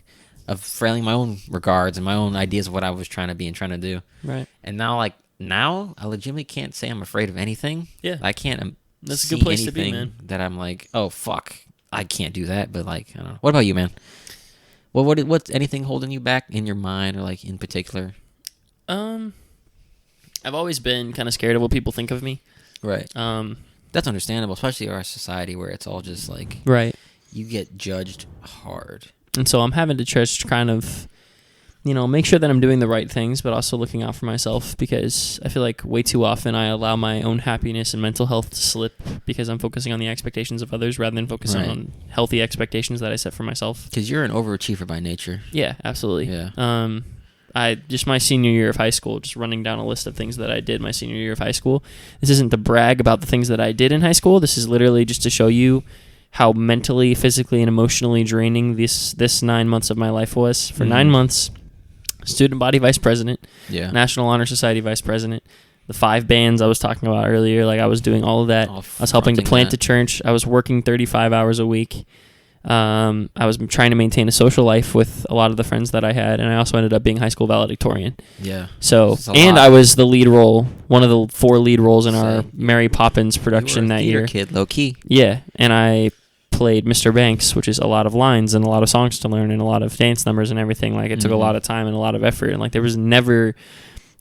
my own regards and my own ideas of what I was trying to be and trying to do. right. And now I legitimately can't say I'm afraid of anything. Yeah. I can't. That's a see good place to be, anything man. That I'm like, oh fuck, I can't do that. But like, I don't know. What about you, man? Well, what's anything holding you back in your mind or like in particular? I've always been kind of scared of what people think of me. Right. Um, That's understandable, especially our society where it's all just like right. you get judged hard. And so I'm having to just kind of, you know, make sure that I'm doing the right things, but also looking out for myself, because I feel like way too often I allow my own happiness and mental health to slip because I'm focusing on the expectations of others rather than focusing Right. on healthy expectations that I set for myself. Because you're an overachiever by nature. Yeah, absolutely. Yeah. I just my senior year of high school, just running down a list of things that I did my senior year of high school. This isn't to brag about the things that I did in high school. This is literally just to show you how mentally, physically, and emotionally draining this 9 months of my life was. For 9 months, student body vice president, Yeah. National Honor Society vice president, the 5 bands I was talking about earlier. Like I was doing all of that. All I was helping to fronting plant that. the church. I was working 35 hours a week. I was trying to maintain a social life with a lot of the friends that I had, and I also ended up being high school valedictorian. Yeah. So, It's a and lot. I was the lead role, one of the 4 lead roles in our Same. Mary Poppins production You were a that theater year. kid, low key. Yeah, and I played Mr. Banks, which is a lot of lines and a lot of songs to learn and a lot of dance numbers and everything. Like it took a lot of time and a lot of effort, and like there was never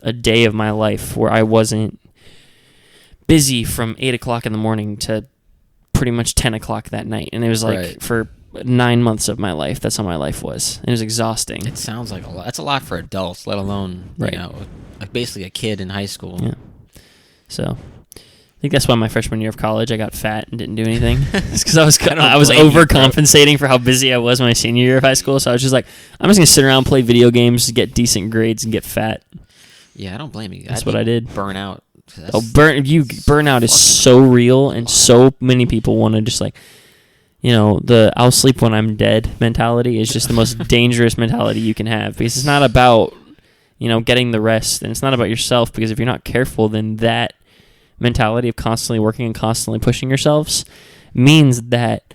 a day of my life where I wasn't busy from 8 o'clock in the morning to pretty much 10 o'clock that night. And it was like Right. for 9 months of my life, that's how my life was. It was exhausting. It sounds like a lot. That's a lot for adults, let alone Right. you know, like basically a kid in high school. Yeah. So, I think that's why my freshman year of college I got fat and didn't do anything. It's because don't I was blame you, bro. overcompensating for how busy I was my senior year of high school. So I was just like, I'm just gonna sit around, play video games, get decent grades, and get fat. Yeah, I don't blame you. That's what I did. Burnout. Burnout is so real, and so many people want to just like, the I'll sleep when I'm dead mentality is just the most dangerous mentality you can have, because it's not about, getting the rest, and it's not about yourself, because if you're not careful, then that mentality of constantly working and constantly pushing yourselves means that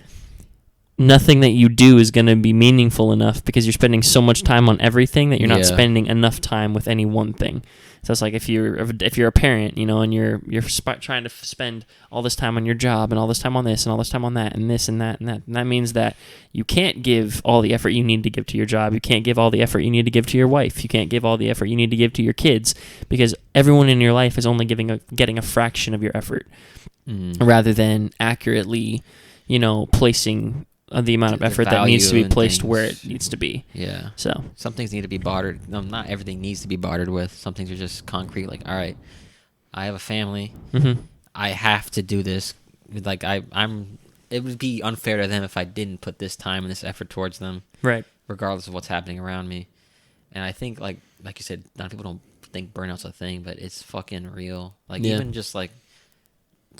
nothing that you do is going to be meaningful enough, because you're spending so much time on everything that you're not spending enough time with any one thing. So it's like if you're a parent, and you're trying to spend all this time on your job and all this time on this and all this time on that and this and that and that, and that means that you can't give all the effort you need to give to your job. You can't give all the effort you need to give to your wife. You can't give all the effort you need to give to your kids, because everyone in your life is only getting a fraction of your effort, rather than accurately, placing the amount of effort that needs to be placed where it needs to be. Yeah. So some things need to be bartered. No, not everything needs to be bartered with. Some things are just concrete. Like, all right, I have a family. I have to do this. Like, I'm. It would be unfair to them if I didn't put this time and this effort towards them. Right. Regardless of what's happening around me. And I think, like you said, a lot of people don't think burnout's a thing, but it's fucking real. Like, even just like,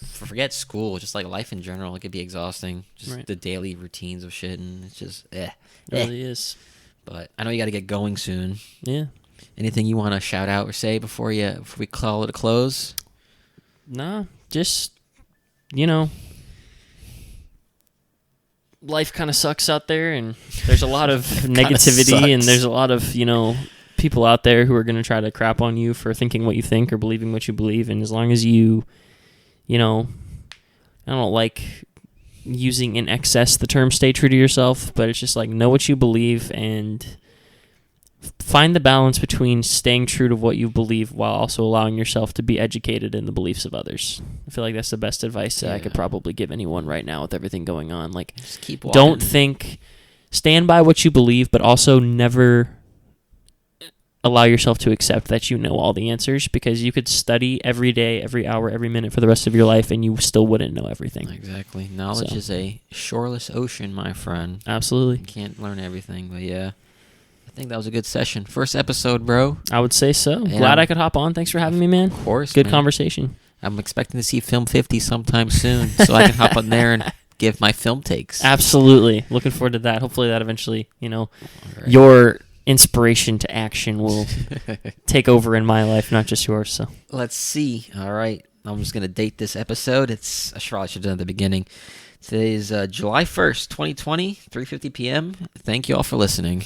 forget school, just like life in general, it could be exhausting. Just the daily routines of shit, and it's just It really is. But I know you got to get going soon. Yeah. Anything you want to shout out or say before we call it a close? Nah, just life kind of sucks out there, and there's a lot of negativity, and there's a lot of people out there who are going to try to crap on you for thinking what you think or believing what you believe. And as long as you I don't like using in excess the term stay true to yourself, but it's just like, know what you believe and find the balance between staying true to what you believe while also allowing yourself to be educated in the beliefs of others. I feel like that's the best advice that I could probably give anyone right now with everything going on. Like, just keep walking. Stand by what you believe, but also never allow yourself to accept that you know all the answers, because you could study every day, every hour, every minute for the rest of your life, and you still wouldn't know everything. Exactly. Knowledge is a shoreless ocean, my friend. Absolutely. You can't learn everything, but yeah. I think that was a good session. First episode, bro. I would say so. Glad I could hop on. Thanks for having me, man. Of course, Good conversation. I'm expecting to see Film 50 sometime soon, so I can hop on there and give my film takes. Absolutely. Looking forward to that. Hopefully that eventually, your inspiration to action will take over in my life, not just yours. So let's see. All right, I'm just gonna date this episode. I should have done at the beginning. Today is July 1st, 2020, 3:50 p.m. Thank you all for listening.